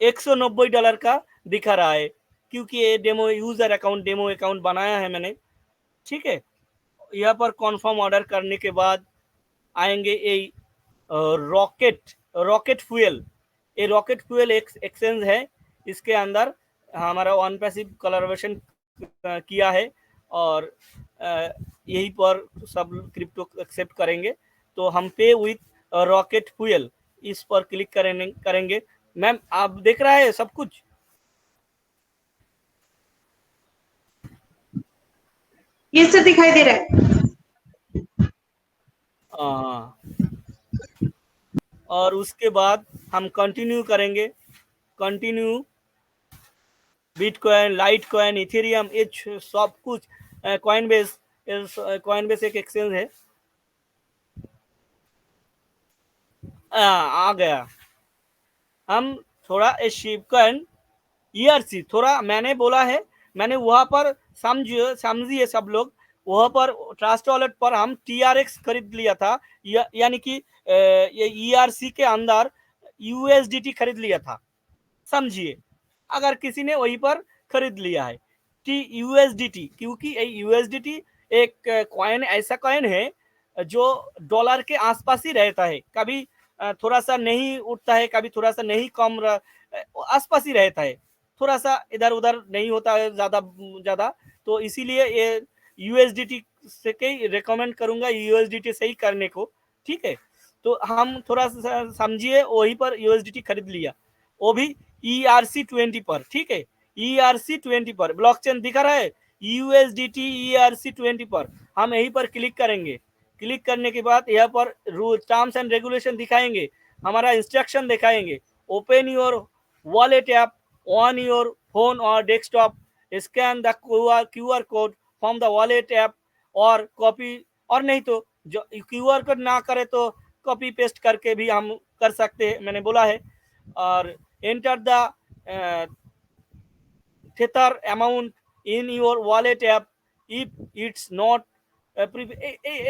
$190 का दिखा रहा है, क्योंकि ये demo user account demo account बनाया है मैंने, ठीक है। यहाँ पर कॉन्फर्म ऑर्डर करने के बाद आएंगे ये रॉकेट रॉकेट फ्यूल। ये रॉकेट फ्यूल एक एक्सचेंज है, इसके अंदर हमारा वन पैसिव कोलैबोरेशन किया है, और यहीं पर सब क्रिप्टो एक्सेप्ट करेंगे। तो हम पे विथ रॉकेट फ्यूल इस पर क्लिक करेंगे। मैम आप देख रहा है सब कुछ? ये सर दिखाई दे रहा है। हाँ, और उसके बाद हम कंटिन्यू करेंगे। Continue bitcoin, light coin, Ethereum, ये सब कुछ कॉइनबेस एक एक्सचेंज है। आ गया। हम थोड़ा शिपकॉइन ईआरसी थोड़ा मैंने बोला है, मैंने वहां पर समझिए सब लोग, वहां पर ट्रस्ट वॉलेट पर हम TRX खरीद लिया था, यानी कि ये ईआरसी के अंदर यूएसडीटी खरीद लिया था, समझिए। अगर किसी ने वहीं पर खरीद लिया है यूएसडीटी, क्योंकि यूएसडीटी एक कॉइन ऐसा कॉइन है जो डॉलर के आसपास ही रहता है, कभी थोड़ा सा नहीं उठता है, कभी थोड़ा सा नहीं कम आसपास ही रहता है, थोड़ा सा इधर उधर नहीं होता है ज्यादा ज्यादा। तो इसीलिए ये यूएसडीटी से कई रिकमेंड करूंगा यूएसडीटी से ही करने को, ठीक है। तो हम थोड़ा सा समझिए, वहीं पर यूएसडीटी खरीद लिया, वो भी ERC20 पर, ठीक है। ERC20 पर ब्लॉकचेन दिखा रहा है, USDT ERC20 पर हम यहीं पर क्लिक करेंगे। क्लिक करने के बाद यहाँ पर रूल टर्म्स एंड रेगुलेशन दिखाएंगे, हमारा इंस्ट्रक्शन दिखाएंगे। Open your wallet app on your phone और desktop, scan the QR code from the wallet app और कॉपी, और नहीं तो जो QR कोड ना करे तो कॉपी पेस्ट करके भी हम कर सकते हैं, मैंने बोला है। और enter the Tether amount in your wallet app if it's not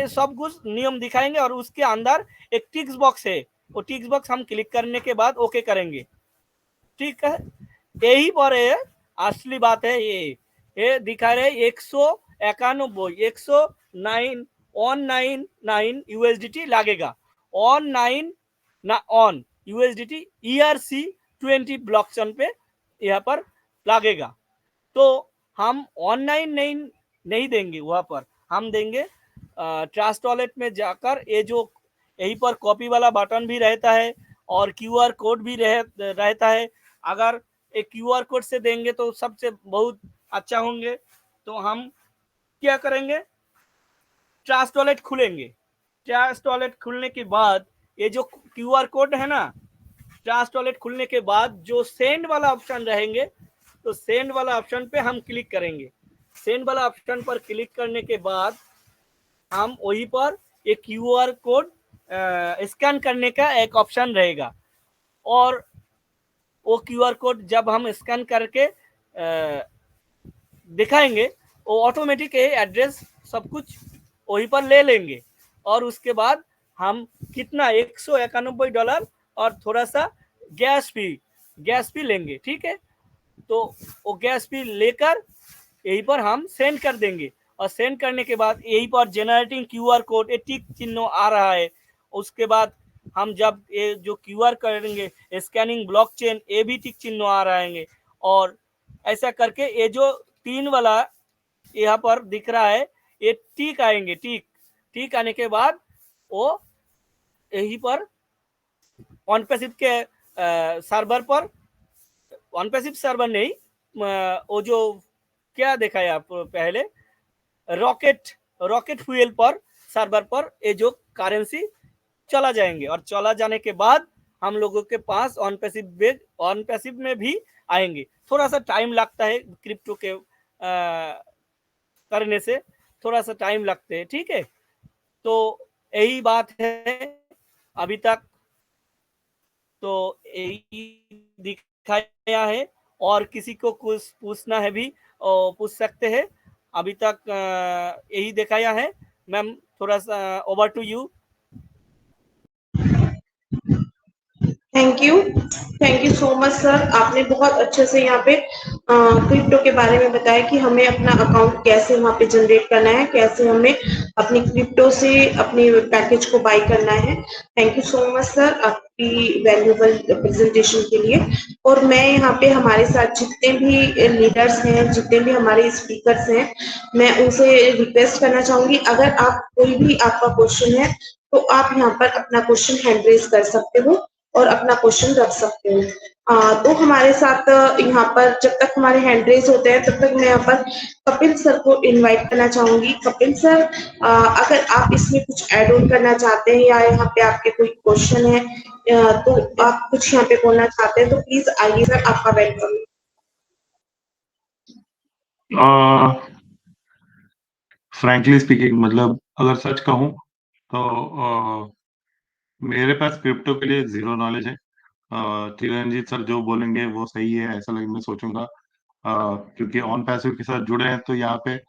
सब कुछ नियम दिखाएंगे। और उसके अंदर एक टिक्स बॉक्स है, वो टिक्स बॉक्स हम क्लिक करने के बाद ओके करेंगे, ठीक है। यही पर है असली बात है। ये दिखा रहे 191 USDT लगेगा ऑन USDT ERC20 ब्लॉकचेन पे यहाँ पर लगेगा। तो हम ऑनलाइन नहीं देंगे, वहां पर हम देंगे ट्रस्ट वॉलेट में जाकर। ये जो यहीं पर कॉपी वाला बटन भी रहता है और QR कोड भी रहता है। अगर एक QR कोड से देंगे तो सबसे बहुत अच्छा होंगे। तो हम क्या करेंगे, ट्रस्ट वॉलेट खुलेंगे। ट्रस्ट वॉलेट खुलने के बाद ये जो QR कोड है ना, ट्रस्ट वॉलेट खुलने के बाद जो सेंड वाला ऑप्शन रहेंगे, तो सेंड वाला ऑप्शन पे हम क्लिक करेंगे। सेंड वाला ऑप्शन पर क्लिक करने के बाद हम वहीं पर एक QR कोड स्कैन करने का एक ऑप्शन रहेगा। और वो QR कोड जब हम स्कैन करके दिखाएंगे, वो ऑटोमेटिक एड्रेस सब कुछ वहीं पर ले लेंगे। और उसके बाद हम कितना $191 और थोड़ा सा गैस फी लेंगे, ठीक है। तो वो गैस फी लेकर यहीं पर हम सेंड कर देंगे। और सेंड करने के बाद यहीं पर जनरेटिंग QR कोड, ये टिक चिन्ह आ रहा है। उसके बाद हम जब ये जो QR करेंगे स्कैनिंग ब्लॉकचेन, ये भी टिक चिन्ह आ रहेंगे। और ऐसा करके ये जो 3 वाला यहाँ पर दिख रहा है, ये टिक आएंगे। टिक आने के बाद वो यहीं पर ऑनपैसिव के सर्वर पर, ऑनपैसिव सर्वर नहीं, वो जो क्या देखा है आप पहले, रॉकेट फ्यूल पर सर्वर पर ये जो करेंसी चला जाएंगे। और चला जाने के बाद हम लोगों के पास ऑनपैसिव में भी आएंगे। थोड़ा सा टाइम लगता है, क्रिप्टो के करने से थोड़ा सा टाइम लगते है, ठीक है। तो यही बात है अभी तक, तो यही दिखाया है। और किसी को कुछ पूछना है भी पूछ सकते हैं। अभी तक यही दिखाया है। मैम थोड़ा सा over to you. Thank you so much sir. आपने बहुत अच्छे से यहाँ पे क्रिप्टो के बारे में बताया कि हमें अपना अकाउंट कैसे वहाँ पे जनरेट करना है, कैसे हमें अपनी क्रिप्टो से अपने पैकेज को बाय करना है। Thank you so much sir आपकी वैल्यूबल प्रेजेंटेशन के लिए। और मैं यहाँ पे हमारे साथ जितने भी लीडर्स हैं, जितने भी हमारे स्पीकर्स हैं, मैं उनसे रिक्वेस्ट करना चाहूंगी, अगर आप कोई भी आपका क्वेश्चन है तो आप यहाँ पर अपना क्वेश्चन हैंड रेज कर सकते हो और अपना क्वेश्चन रख सकते हो। तो हमारे साथ यहाँ पर जब तक हमारे हैंड रेज होते हैं तब तक मैं यहाँ पर कपिल सर को इनवाइट करना चाहूंगी। कपिल सर, अगर आप इसमें कुछ ऐड ऑन करना चाहते हैं या यहाँ पे आपके कोई क्वेश्चन है तो आप कुछ यहाँ पे बोलना चाहते हैं तो प्लीज आइए सर, आपका वेलकम। फ्रैंकली स्पीकिंग, मतलब अगर सच कहूँ तो मेरे पास क्रिप्टो के लिए जीरो नॉलेज है। चिरंजीत सर जो बोलेंगे वो सही है ऐसा मैं सोचूंगा। क्योंकि ऑन पैसिव के साथ जुड़े हैं तो यहाँ पे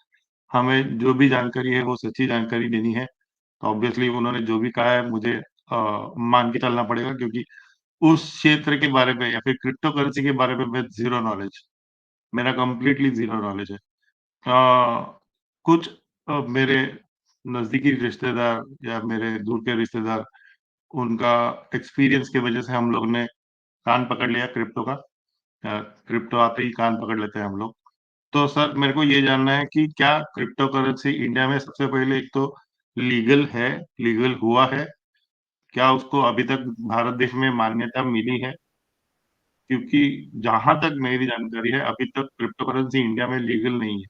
हमें जो भी जानकारी है वो सच्ची जानकारी देनी है। तो ऑब्वियसली उन्होंने जो भी कहा है मुझे मान के चलना पड़ेगा, क्योंकि उस क्षेत्र के बारे में या फिर क्रिप्टो करेंसी के बारे में मैं जीरो नॉलेज, मेरा कंप्लीटली जीरो नॉलेज है। कुछ मेरे नजदीकी रिश्तेदार या मेरे दूर के रिश्तेदार, उनका एक्सपीरियंस की वजह से हम लोग ने कान पकड़ लिया क्रिप्टो का। क्रिप्टो आते ही कान पकड़ लेते हैं हम लोग। तो सर मेरे को ये जानना है कि क्या क्रिप्टो करेंसी इंडिया में सबसे पहले एक तो लीगल है, लीगल हुआ है, क्या उसको अभी तक भारत देश में मान्यता मिली है? क्योंकि जहां तक मेरी जानकारी है अभी तक क्रिप्टो करेंसी इंडिया में लीगल नहीं है।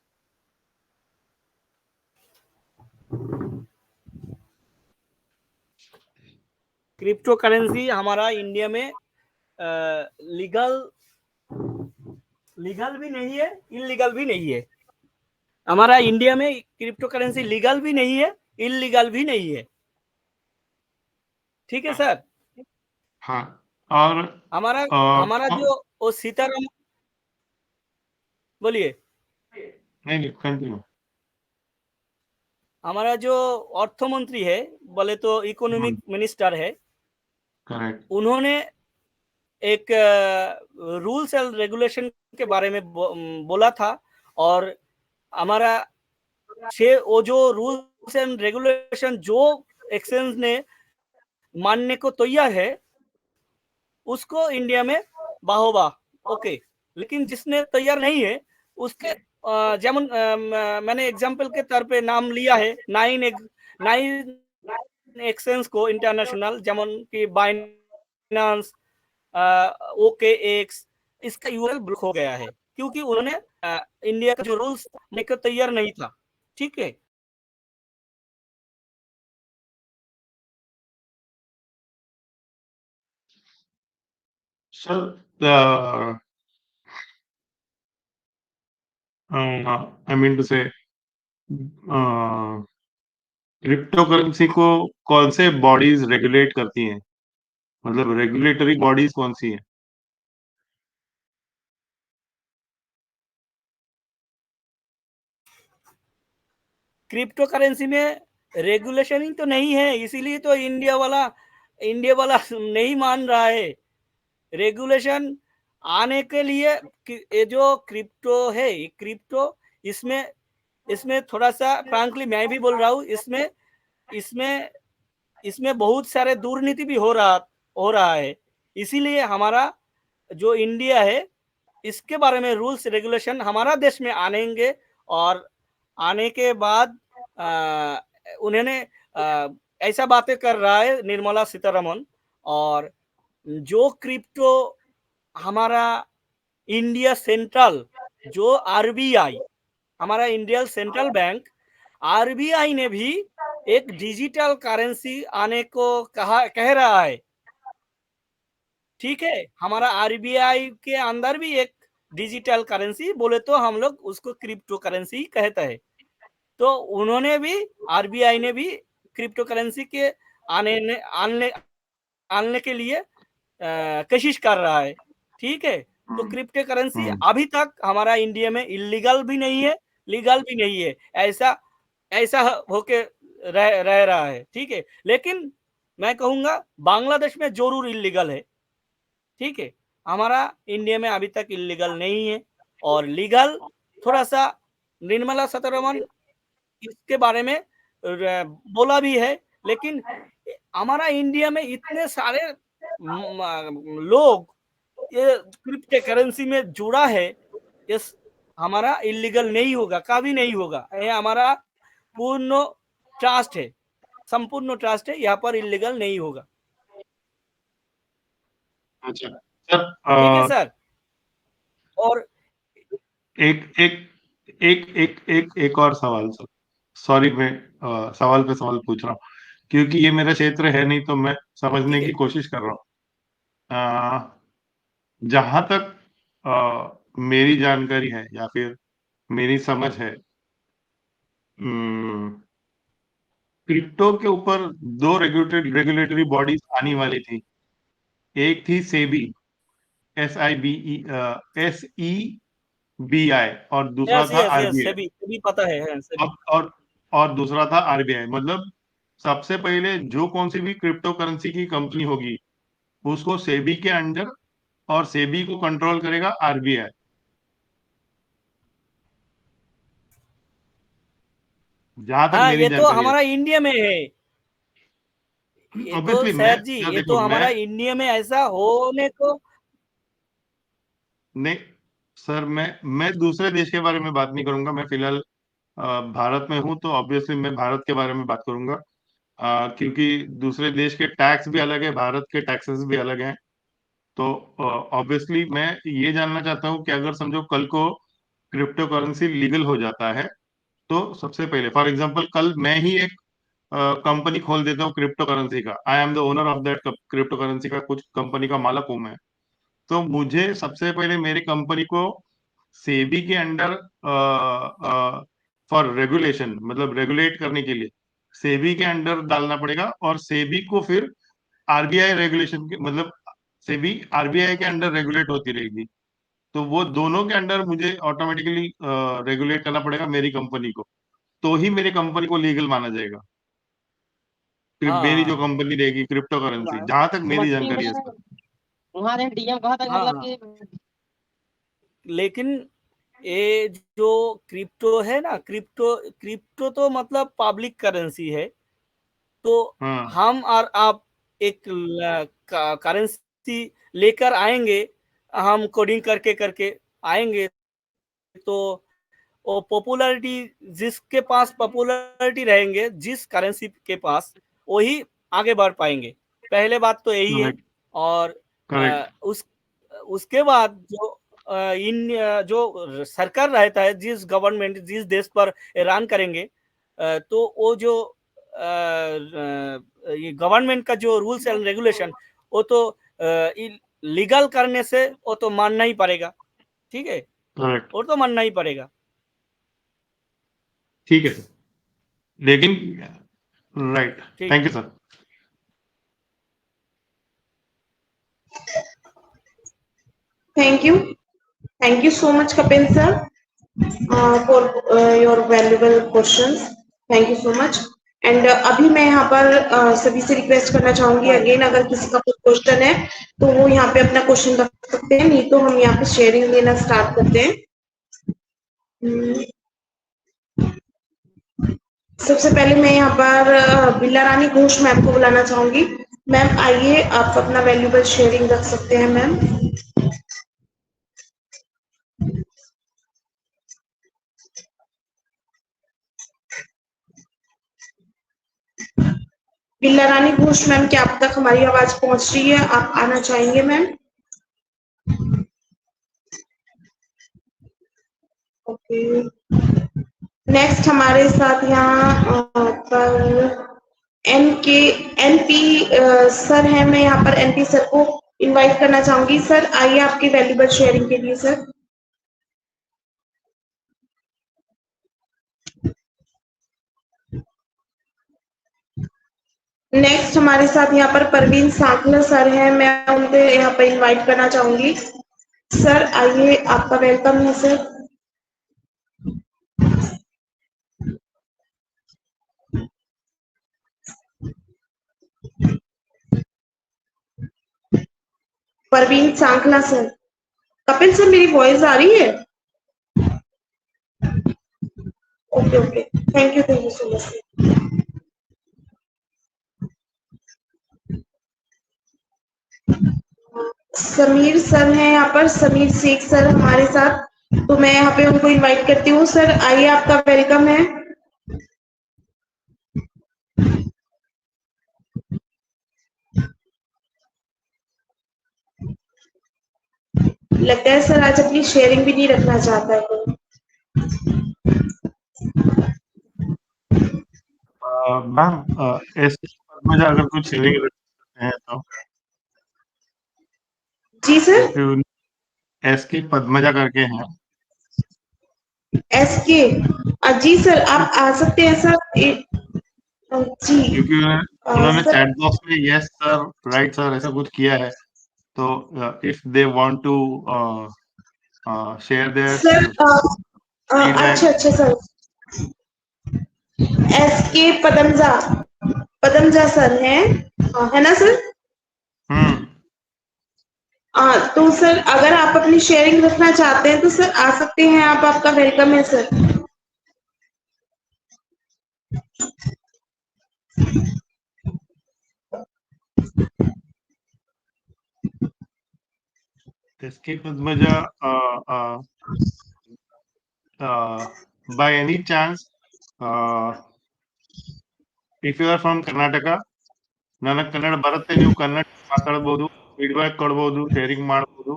क्रिप्टो करेंसी हमारा इंडिया में लीगल भी नहीं है, इलीगल भी नहीं है। हमारा इंडिया में क्रिप्टो करेंसी लीगल भी नहीं है इलीगल भी नहीं है। ठीक है सर। हाँ, और हमारा हमारा कौन- जो वो सीताराम, बोलिए। नहीं नहीं, कंटिन्यू। हमारा जो अर्थमंत्री है, बोले तो इकोनॉमिक मिनिस्टर है, करेक्ट। उन्होंने एक रूल्स एंड रेगुलेशन के बारे में बोला था। और हमारा वो जो रूल्स एंड रेगुलेशन जो एक्सचेंज ने मानने को तैयार है, उसको इंडिया में बाहोबा, ओके। लेकिन जिसने तैयार नहीं है, उसके जेमन मैंने एग्जांपल के तौर पे नाम लिया है 9 एक्सचेंज को इंटरनेशनल, जेमन की बाइनांस, ओके एक्स, इसका यूआरएल ब्लॉक हो गया है क्योंकि उन्होंने इंडिया का जो रूल्स लेकर तैयार नहीं था। ठीक है। सर, आई मीन टू से क्रिप्टो करेंसी को कौन से बॉडीज रेगुलेट करती हैं, मतलब रेगुलेटरी बॉडीज कौन सी है? क्रिप्टो करेंसी में रेगुलेशन ही तो नहीं है, इसीलिए तो इंडिया वाला नहीं मान रहा है। रेगुलेशन आने के लिए ये जो क्रिप्टो है, ये क्रिप्टो, इसमें इसमें थोड़ा सा फ्रैंकली मैं भी बोल रहा हूँ, इसमें इसमें इसमें बहुत सारे दुर्नीति भी हो रहा है। इसीलिए हमारा जो इंडिया है, इसके बारे में रूल्स रेगुलेशन हमारा देश में आनेंगे। और आने के बाद उन्होंने ऐसा बातें कर रहा है निर्मला सीतारमन। और जो क्रिप्टो हमारा इंडिया सेंट्रल, जो आरबीआई, हमारा इंडियन सेंट्रल बैंक, आरबीआई ने भी एक डिजिटल करेंसी आने को कह रहा है। ठीक है। हमारा आरबीआई के अंदर भी एक डिजिटल करेंसी, बोले तो हम लोग उसको क्रिप्टो करेंसी कहते हैं। तो उन्होंने भी, आरबीआई ने भी क्रिप्टो करेंसी के आने आने आने के लिए कोशिश कर रहा है। ठीक है। तो क्रिप्टो करेंसी अभी तक हमारा इंडिया में इलीगल भी नहीं है, लीगल भी नहीं है। ऐसा ऐसा होके रह रहा है। ठीक है। लेकिन मैं कहूंगा बांग्लादेश में जरूर इलीगल है। ठीक है। हमारा इंडिया में अभी तक इलीगल नहीं है। और लीगल थोड़ा सा निर्मला सीतारमन इसके बारे में बोला भी है। लेकिन हमारा इंडिया में इतने सारे लोग ये क्रिप्टो करेंसी में जुड़ा है, ये हमारा इलीगल नहीं होगा, कभी नहीं होगा। ये हमारा पूर्ण ट्रस्ट है, संपूर्ण ट्रस्ट है, यहाँ पर इलीगल नहीं होगा। अच्छा सर, ठीक है सर। और एक एक एक एक एक एक और सवाल सर। सॉरी, मैं सवाल पे सवाल पूछ रहा हूँ क्योंकि ये मेरा क्षेत्र है नहीं, तो मैं समझने ठीक है। की कोशिश कर रहा हूँ। जहां तक मेरी जानकारी है या फिर मेरी समझ है, क्रिप्टो के ऊपर दो रेगुलेटरी बॉडीज आने वाली थी। एक थी सेबी, SEBI, और दूसरा यस था यस यस, आरबीआई। सभी पता है, सभी। और और और दूसरा था आरबीआई। मतलब सबसे पहले जो कौन सी भी क्रिप्टो करेंसी की कंपनी होगी, उसको सेबी के अंडर, और सेबी को कंट्रोल करेगा आरबीआई, जहां तक हाँ, मेरी ये तो जानकारी है। हमारा इंडिया में है। ये तो ऑब्वियसली मैं सर जी, क्या, ये तो देखो मैं हमारा इंडिया में ऐसा होने को। नहीं सर, मैं दूसरे देश के बारे में बात नहीं करूंगा। मैं फिलहाल भारत में हूं, तो ऑब्वियसली मैं भारत के बारे में बात करूंगा। क्योंकि दूसरे देश के टैक्स भी अलग है, भारत के टैक्सेस भी अलग हैं। तो ऑब्वियसली मैं ये जानना चाहता हूँ कि अगर समझो कल को क्रिप्टो करेंसी लीगल हो जाता है, तो सबसे पहले फॉर एग्जांपल कल मैं ही एक कंपनी खोल देता हूँ क्रिप्टो करेंसी का, I am the owner of that crypto currency का, कुछ कंपनी का मालक हूं मैं। तो मुझे सबसे पहले मेरी कंपनी को सेबी के अंडर फॉर रेगुलेशन, मतलब रेगुलेट करने के लिए सेबी के अंडर डालना पड़ेगा, और सेबी को फिर आरबीआई रेगुलेशन के, मतलब सेबी आरबीआई के अंडर रेगुलेट होती रहेगी। तो वो दोनों के अंडर मुझे ऑटोमेटिकली रेगुलेट करना पड़ेगा मेरी कंपनी को, तो ही मेरी कंपनी को लीगल माना जाएगा। फिर मेरी जो हाँ कंपनी रहेगी क्रिप्टो करेंसी, जहां तक मेरी मट्टी जानकारी है में सर। वहां एक डीएम कहा था कि हाँ मतलब हाँ, कि लेकिन ये जो क्रिप्टो है ना, क्रिप्टो क्रिप्टो तो मतलब पब्लिक करेंसी है। तो हाँ हम और आप एक करेंसी लेकर आएंगे, हम कोडिंग करके करके आएंगे, तो वो पॉपुलैरिटी, जिसके पास पॉपुलैरिटी रहेंगे जिस करेंसी के पास, वही आगे बढ़ पाएंगे। पहले बात तो यही है। करेक्ट और करेक्ट। उसके बाद जो जो सरकार रहता है, जिस गवर्नमेंट जिस देश पर रन करेंगे, तो वो जो ये गवर्नमेंट का जो रूल्स एंड रेगुलेशन, वो तो लीगल करने से वो तो मानना ही पड़ेगा। ठीक है, करेक्ट, वो तो मानना ही पड़ेगा। ठीक है सर, लेकिन राइट। ठीक। Thank you sir. Thank you so much, Kapil sir, for your valuable questions. Thank you so much. And अभी मैं यहाँ पर सभी से रिक्वेस्ट करना चाहूंगी अगेन, अगर किसी का कोई क्वेश्चन है तो वो यहाँ पे अपना क्वेश्चन रख सकते हैं, नहीं तो हम यहाँ पे शेयरिंग लेना स्टार्ट करते हैं। सबसे पहले मैं यहाँ पर बिल्ला रानी घोष मैम को बुलाना चाहूंगी। मैम आइए, आप अपना वैल्यूबल शेयरिंग रख सकते हैं मैम। बिल्ला रानी घोष मैम, क्या आप तक हमारी आवाज पहुंच रही है? आप आना चाहेंगे मैम? ओके, नेक्स्ट हमारे साथ यहाँ पर एनपी सर हैं। मैं यहाँ पर एनपी सर को इनवाइट करना चाहूंगी। सर आइए आपकी वैल्यूबल शेयरिंग के लिए सर। नेक्स्ट हमारे साथ यहाँ पर परवीन सांकला सर हैं, मैं उनको यहाँ पर इनवाइट करना चाहूंगी। सर आइए, आपका वेलकम है सर। परवीन सांकला सर। कपिल सर, मेरी वॉइस आ रही है? Okay okay, thank you so much. Sameer sir हैं यहाँ पर, समीर शेख सर हमारे साथ, तो मैं यहाँ पे उनको इनवाइट करती हूँ। सर आइए, आपका वेलकम है। लगता है सर आज अपनी शेयरिंग भी नहीं रखना चाहता है कोई। मैम एस में अगर कुछ शेयरिंग रख सकते हैं तो। जी सर। एस के पद्मजा करके हैं। एसके, जी सर आप आ सकते हैं सर। जी क्योंकि उन्होंने सर, चैट बॉक्स में यस सर, राइट सर ऐसा कुछ किया है, तो if they want to share their sir feedback. अच्छा सर, एसके पदमजा सर हैं, है ना सर? तो सर अगर आप अपनी शेयरिंग रखना चाहते हैं तो सर आ सकते हैं आप, आपका वेलकम है सर। इसके Padmaja by any chance if you are from Karnataka, ನನ್ನ ಕನ್ನಡ ಬರುತ್ತೆ, ನೀವು ಕನ್ನಡ ಮಾತಾಡಬಹುದು, ಫೀಡ್ಬ್ಯಾಕ್ ಕೊಡಬಹುದು, ಶೇರಿಂಗ್ ಮಾಡಬಹುದು,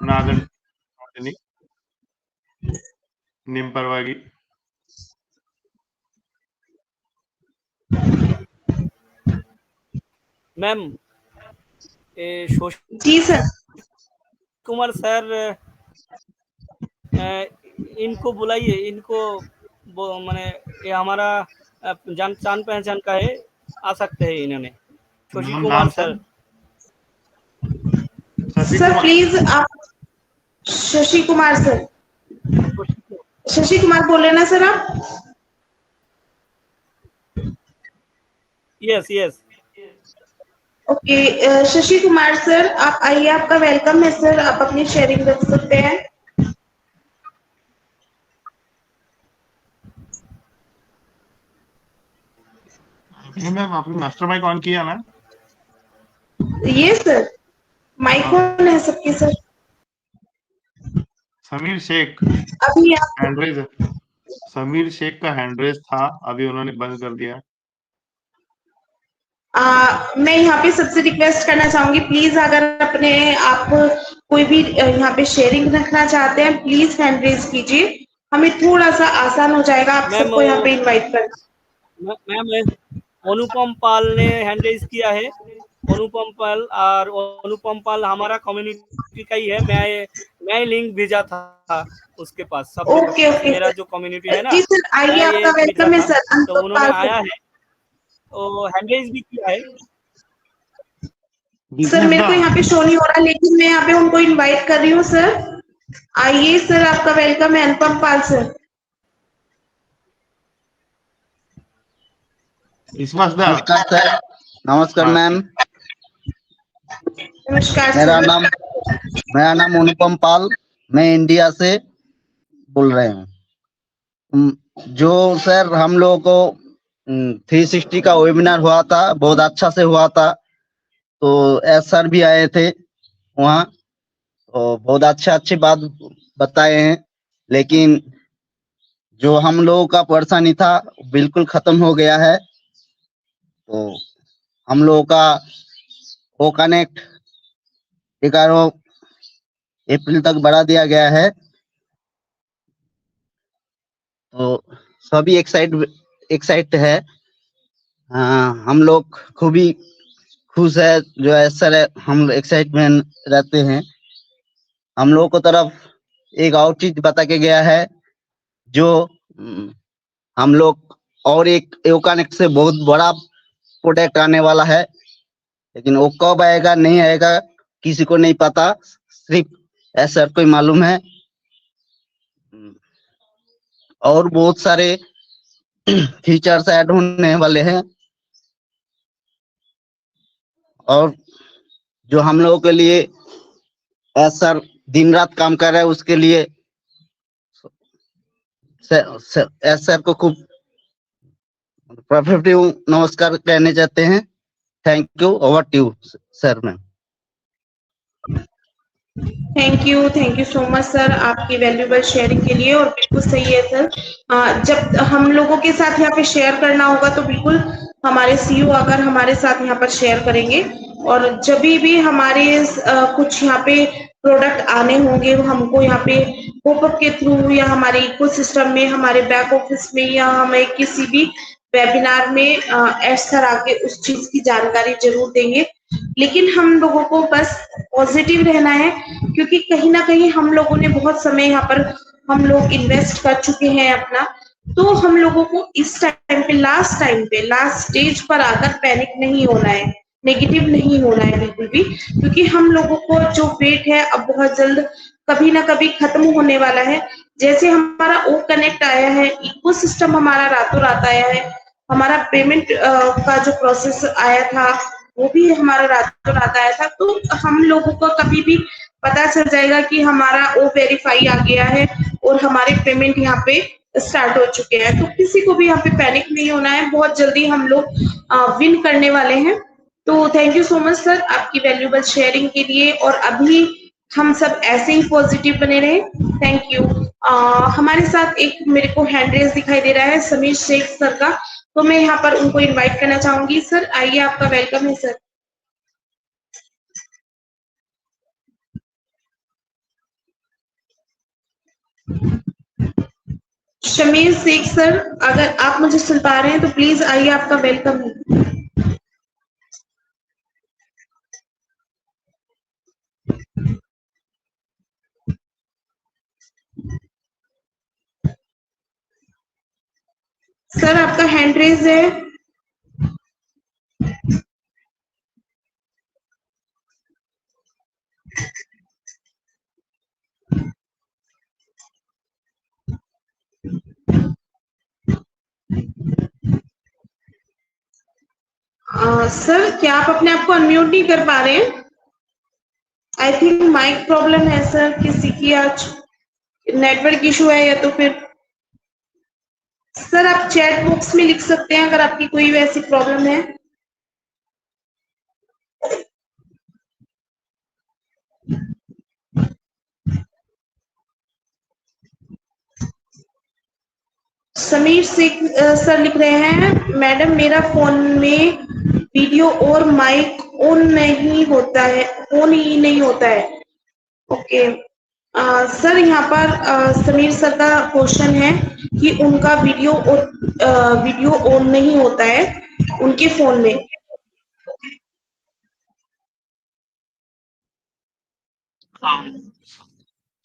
ನಾ ಅದನ್ನ ಮಾಡ್ತೀನಿ ನಿಮ್ ಪರವಾಗಿ। मैम जी सर। कुमार सर, इनको बुलाइए, इनको माने ये हमारा जान पहचान का है, आ सकते हैं इन्होंने। शशि नाम कुमार नाम sir. Shashi sir Kumar. Please आप, शशि कुमार सर, शशि कुमार बोल रहे ना सर आप? Yes yes. Okay, Shashi Kumar sir आप आइए, आपका वेलकम है सर, आप अपनी शेयरिंग रख सकते हैं। मैम आपने मास्टर माइक ऑन किया ना? ये सर माइक हाँ। ऑन है सबके सर। समीर शेख अभी आप हैंडरेज है। समीर शेख का हैंडरेज था, अभी उन्होंने बंद कर दिया। मैं यहाँ पे सबसे रिक्वेस्ट करना चाहूंगी, प्लीज अगर अपने आप कोई भी यहाँ पे शेयरिंग रखना चाहते हैं, प्लीज हैंड रेज कीजिए, हमें थोड़ा सा आसान हो जाएगा आप मैम सबको यहाँ पे इनवाइट करना। मैम अनुपम पाल ने हैंड रेज किया है। अनुपम पाल, और अनुपम पाल हमारा कम्युनिटी का ही है। मैं लिंक भेजा था उसके पास, सब लोगों के ओके पास। ओके मेरा सर, जो कम्युनिटी है ना, जी सर आइए, मैं आपका ये भेजा वेलकम है था, सर, तो अनुपम उन्होंने पाल आया सर। है, तो हैंड रेज भी किया है। सर बिजनेस मेरे दा को यहाँ पे शो नहीं हो रहा, लेकिन मैं यहाँ पे उनको इनवाइट कर रही हूँ सर। आइए सर, आपका वेलकम है अनुपम पाल सर। विश्वास दा। नमस्कार सर। नमस्कार हाँ मैम। ठीक। नमस्कार मेरा सर। नाम मेरा नाम अनुपम पाल, मैं इंडिया से बोल रहे हूँ। जो सर हम लोगों को 360 का वेबिनार हुआ था, बहुत अच्छा से हुआ था। तो एस सर भी आए थे वहाँ, तो बहुत अच्छी बात बताए हैं। लेकिन जो हम लोगों का परेशानी था बिल्कुल खत्म हो गया है। तो हम लोगों का वो कनेक्ट 11 अप्रैल तक बढ़ा दिया गया है। तो सभी एक्साइट है। हाँ, हम लोग खूब ही खुश है, जो है सर हम एक्साइटमेंट रहते हैं। हम लोगों को तरफ एक और चीज बता के गया है, जो हम लोग और एक कनेक्ट से बहुत बड़ा प्रोडक्ट आने वाला है। लेकिन वो कब आएगा नहीं आएगा किसी को नहीं पता, सिर्फ एस सर को ही मालूम है। और बहुत सारे फीचर्स ऐड होने वाले हैं, और जो हम लोगों के लिए एस सर दिन रात काम कर रहे हैं, उसके लिए एस सर को खूब प्रोफेटिव नमस्कार कहने चाहते हैं। Thank you, over to you sir ma'am. Thank you so much sir, आपकी वैल्यूबल शेयरिंग के लिए। और बिल्कुल सही है सर, जब हम लोगों के साथ यहाँ पे शेयर करना होगा तो बिल्कुल हमारे सीईओ आकर हमारे साथ यहाँ पर शेयर करेंगे। और जब भी हमारे कुछ यहाँ पे प्रोडक्ट आने होंगे, वो हमको यहाँ पे पॉपअप के थ्रू या हमारे इकोसिस्टम में, हमारे बैक ऑफिस में, या हमें किसी भी वेबिनार में एड्स सर आके उस चीज की जानकारी जरूर देंगे। लेकिन हम लोगों को बस पॉजिटिव रहना है, क्योंकि कहीं ना कहीं हम लोगों ने बहुत समय यहाँ पर हम लोग इन्वेस्ट कर चुके हैं अपना। तो हम लोगों को इस टाइम पे लास्ट स्टेज पर आकर पैनिक नहीं होना है, नेगेटिव नहीं होना है बिल्कुल भी, क्योंकि हम लोगों को जो वेट है अब बहुत जल्द कभी ना कभी खत्म होने वाला है। जैसे हमारा ओ कनेक्ट आया है, इकोसिस्टम हमारा रातों रात आया है, हमारा पेमेंट का जो प्रोसेस आया था वो भी हमारा रातों रात आया था। तो हम लोगों को कभी भी पता चल जाएगा कि हमारा ओ वेरीफाई आ गया है और हमारे पेमेंट यहाँ पे स्टार्ट हो चुके हैं। तो किसी को भी यहाँ पे पैनिक नहीं होना है, बहुत जल्दी हम लोग विन करने वाले हैं। तो thank you so much sir आपकी वैल्यूबल शेयरिंग के लिए, और अभी हम सब ऐसे ही पॉजिटिव बने रहे। Thank you. हमारे साथ एक मेरे को हैंड रेज दिखाई दे रहा है समीर शेख सर का, तो मैं यहाँ पर उनको इनवाइट करना चाहूंगी। सर आइए, आपका वेलकम है सर। शमीर शेख सर, अगर आप मुझे सुन पा रहे हैं तो प्लीज आइए, आपका वेलकम है। सर आपका हैंड रेज है। सर क्या आप अपने आप को अनम्यूट नहीं कर पा रहे हैं? आई थिंक माइक प्रॉब्लम है सर किसी की, आज नेटवर्क इशू है, या तो फिर सर आप चैट बॉक्स में लिख सकते हैं अगर आपकी कोई वैसी प्रॉब्लम है। समीर सिंह सर लिख रहे हैं, मैडम मेरा फोन में वीडियो और माइक ऑन नहीं होता है, ऑन ही नहीं होता है। ओके सर, यहाँ पर समीर सर का क्वेश्चन है कि उनका वीडियो ऑन नहीं होता है उनके फोन में।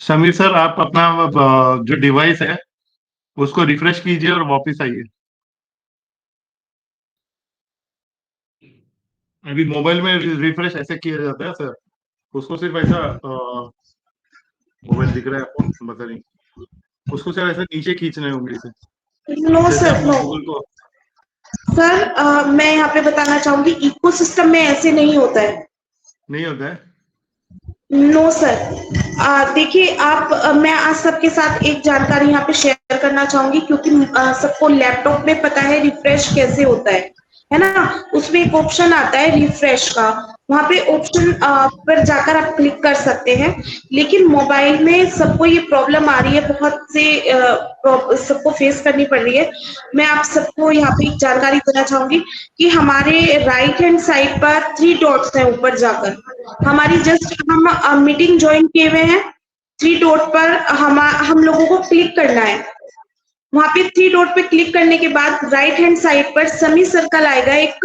समीर सर, आप अपना जो डिवाइस है उसको रिफ्रेश कीजिए और वापस आइए। अभी मोबाइल में रिफ्रेश ऐसे किया जाता है सर, उसको सिर्फ ऐसा मोबाइल दिख रहा है आपको, बता नहीं, उसको सिर्फ ऐसा नीचे खींचना है उंगली से, नो जैसे सर, आप नो गूगल को। सर, मैं यहाँ पे बताना चाहूंगी, इकोसिस्टम में ऐसे नहीं होता है। नहीं होता है? नो सर, देखिए आप, मैं आज सबके साथ एक जानकारी यहाँ पे शेयर करना चाहूंगी, क्योंकि सबको लैपटॉप में पता है रिफ्रेश कैसे होता है ना। उसमें एक ऑप्शन आता है रिफ्रेश का, वहां पे ऑप्शन पर जाकर आप क्लिक कर सकते हैं। लेकिन मोबाइल में सबको ये प्रॉब्लम आ रही है, बहुत से सबको फेस करनी पड़ रही है। मैं आप सबको यहाँ पे एक जानकारी देना चाहूंगी कि हमारे राइट हैंड साइड पर 3 डॉट्स हैं ऊपर जाकर, हमारी जस्ट हम मीटिंग ज्वाइन किए हुए हैं, 3 डॉट पर हम लोगों को क्लिक करना है। वहां पे 3 डॉट पे क्लिक करने के बाद राइट हैंड साइड पर सेमी सर्कल आएगा, एक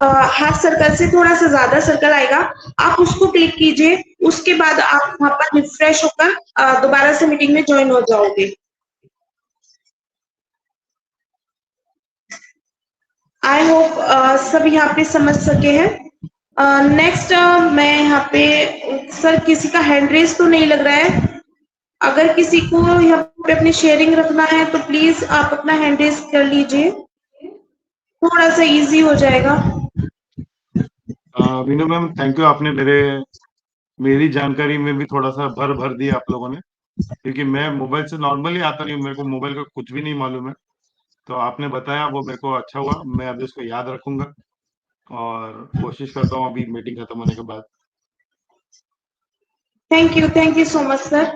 हाफ सर्कल से थोड़ा सा ज्यादा सर्कल आएगा, आप उसको क्लिक कीजिए। उसके बाद आप वहां पर रिफ्रेश होकर दोबारा से मीटिंग में ज्वाइन हो जाओगे। आई होप सब यहाँ पे समझ सके हैं। नेक्स्ट मैं यहाँ पे, सर किसी का हैंड रेस तो नहीं लग रहा है। अगर किसी को यहाँ पे अपनी शेयरिंग रखना है तो प्लीज आप अपना हैंड रेस कर लीजिए, थोड़ा सा इजी हो जाएगा। वीनू मैम, थैंक यू, आपने मेरी जानकारी में भी थोड़ा सा भर भर दिया आप लोगों ने, क्योंकि मैं मोबाइल से नॉर्मली आता नहीं हूँ, मेरे को मोबाइल का कुछ भी नहीं मालूम है। तो आपने बताया वो मेरे को अच्छा हुआ, मैं अभी उसको याद रखूंगा और कोशिश करता हूँ अभी मीटिंग खत्म होने के बाद। Thank you so much sir.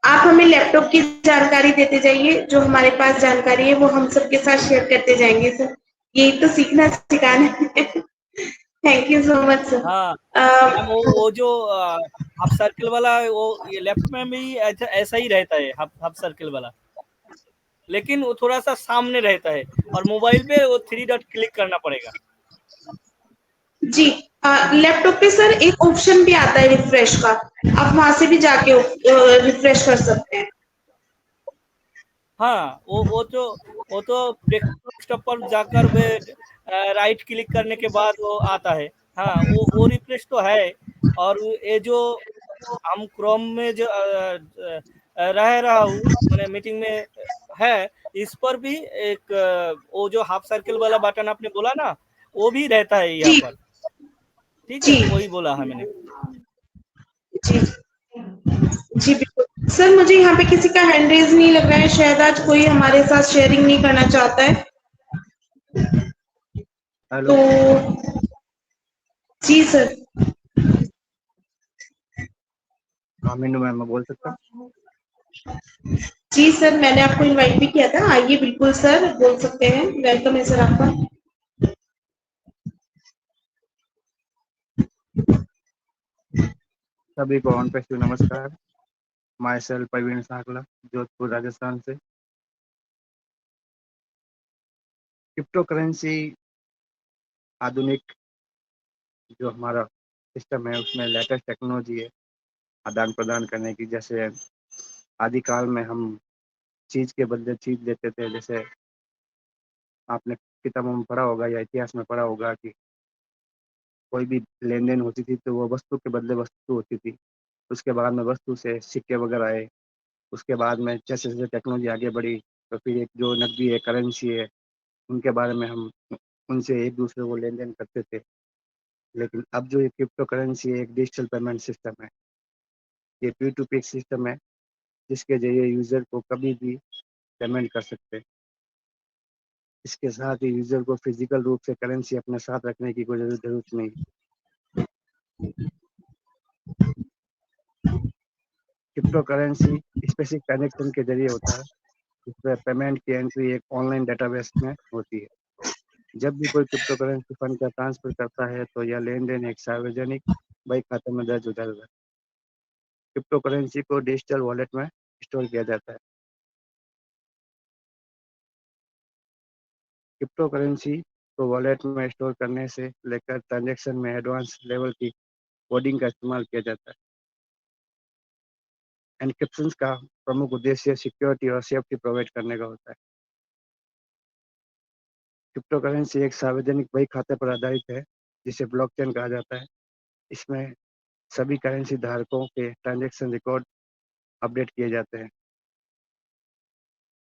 आप हमें लैपटॉप की जानकारी देते जाइए, जो हमारे पास जानकारी है वो हम सबके साथ शेयर करते जाएंगे सर, यही तो सीखना सिखाना है। Thank you so much sir. हाँ मैम, वो जो हाफ सर्कल वाला, वो ये लैपटॉप में भी ऐसा ही रहता है, हाफ सर्कल वाला, लेकिन वो थोड़ा सा सामने रहता है, और मोबाइल पे वो 3 डॉट क्लिक करना पड़ेगा। जी, लैपटॉप पे सर एक ऑप्शन भी आता है रिफ्रेश का, आप वहां से भी जाके रिफ्रेश कर सकते हैं। हाँ, वो तो डेस्कटॉप पर जाकर राइट क्लिक करने के बाद वो आता है। हाँ, वो रिफ्रेश तो है। और ये जो हम क्रोम में जो रह रहा हूँ, मैंने मीटिंग में है, इस पर भी एक वो जो हाफ सर्कल वाला बटन आपने बोला ना, वो भी रहता है यहाँ जी पर। ठीक जी है, वही बोला है मैंने। जी जी बिल्कुल सर, मुझे यहाँ पे किसी का हैंड रेज नहीं लग रहा है, शायद आज कोई हमारे साथ शेयरिंग नहीं करना चाहता है। हेलो। तो जी सर। हाँ मीनू मैम, मैं बोल सकता हूँ? जी सर, मैंने आपको इनवाइट भी किया था, आइए बिल्कुल सर, बोल सकते हैं, वेलकम है सर आपका। सभी को ऑन फेस्टिव नमस्कार। माई सेल्फ प्रवीण साकला, जोधपुर राजस्थान से। क्रिप्टो करेंसी आधुनिक जो हमारा सिस्टम है उसमें लेटेस्ट टेक्नोलॉजी है आदान प्रदान करने की। जैसे आदिकाल में हम चीज के बदले चीज देते थे, जैसे आपने किताबों में पढ़ा होगा या इतिहास में पढ़ा होगा कि कोई भी लेन देन होती थी तो वो वस्तु के बदले वस्तु होती थी। उसके बाद में वस्तु से सिक्के वगैरह आए। उसके बाद में जैसे जैसे टेक्नोलॉजी आगे बढ़ी तो फिर एक जो नकदी है, करेंसी है, उनके बारे में हम उनसे एक दूसरे को लेन देन करते थे। लेकिन अब जो ये क्रिप्टो करेंसी है, एक डिजिटल पेमेंट सिस्टम है। ये पी टू पी सिस्टम है जिसके जरिए यूजर को कभी भी पेमेंट कर सकते हैं। इसके साथ ही यूजर को फिजिकल रूप से करेंसी अपने साथ रखने की कोई जरूरत नहीं। क्रिप्टो करेंसी स्पेसिफिक ट्रांजेक्शन के जरिए होता है, जिसमें पेमेंट की एंट्री एक ऑनलाइन डेटाबेस में होती है। जब भी कोई क्रिप्टो करेंसी फंड का ट्रांसफर करता है तो यह लेन देन एक सार्वजनिक बैंक खाते में दर्ज हो जाता है। क्रिप्टो करेंसी को डिजिटल वॉलेट में स्टोर किया जाता है। क्रिप्टो करेंसी को वॉलेट में स्टोर करने से लेकर ट्रांजैक्शन में एडवांस लेवल की कोडिंग का इस्तेमाल किया जाता है। एनक्रिप्शन का प्रमुख उद्देश्य सिक्योरिटी और सेफ्टी प्रोवाइड करने का होता है। क्रिप्टो करेंसी एक सार्वजनिक बही खाते पर आधारित है जिसे ब्लॉकचेन कहा जाता है। इसमें सभी करेंसी धारकों के ट्रांजैक्शन रिकॉर्ड अपडेट किए जाते हैं।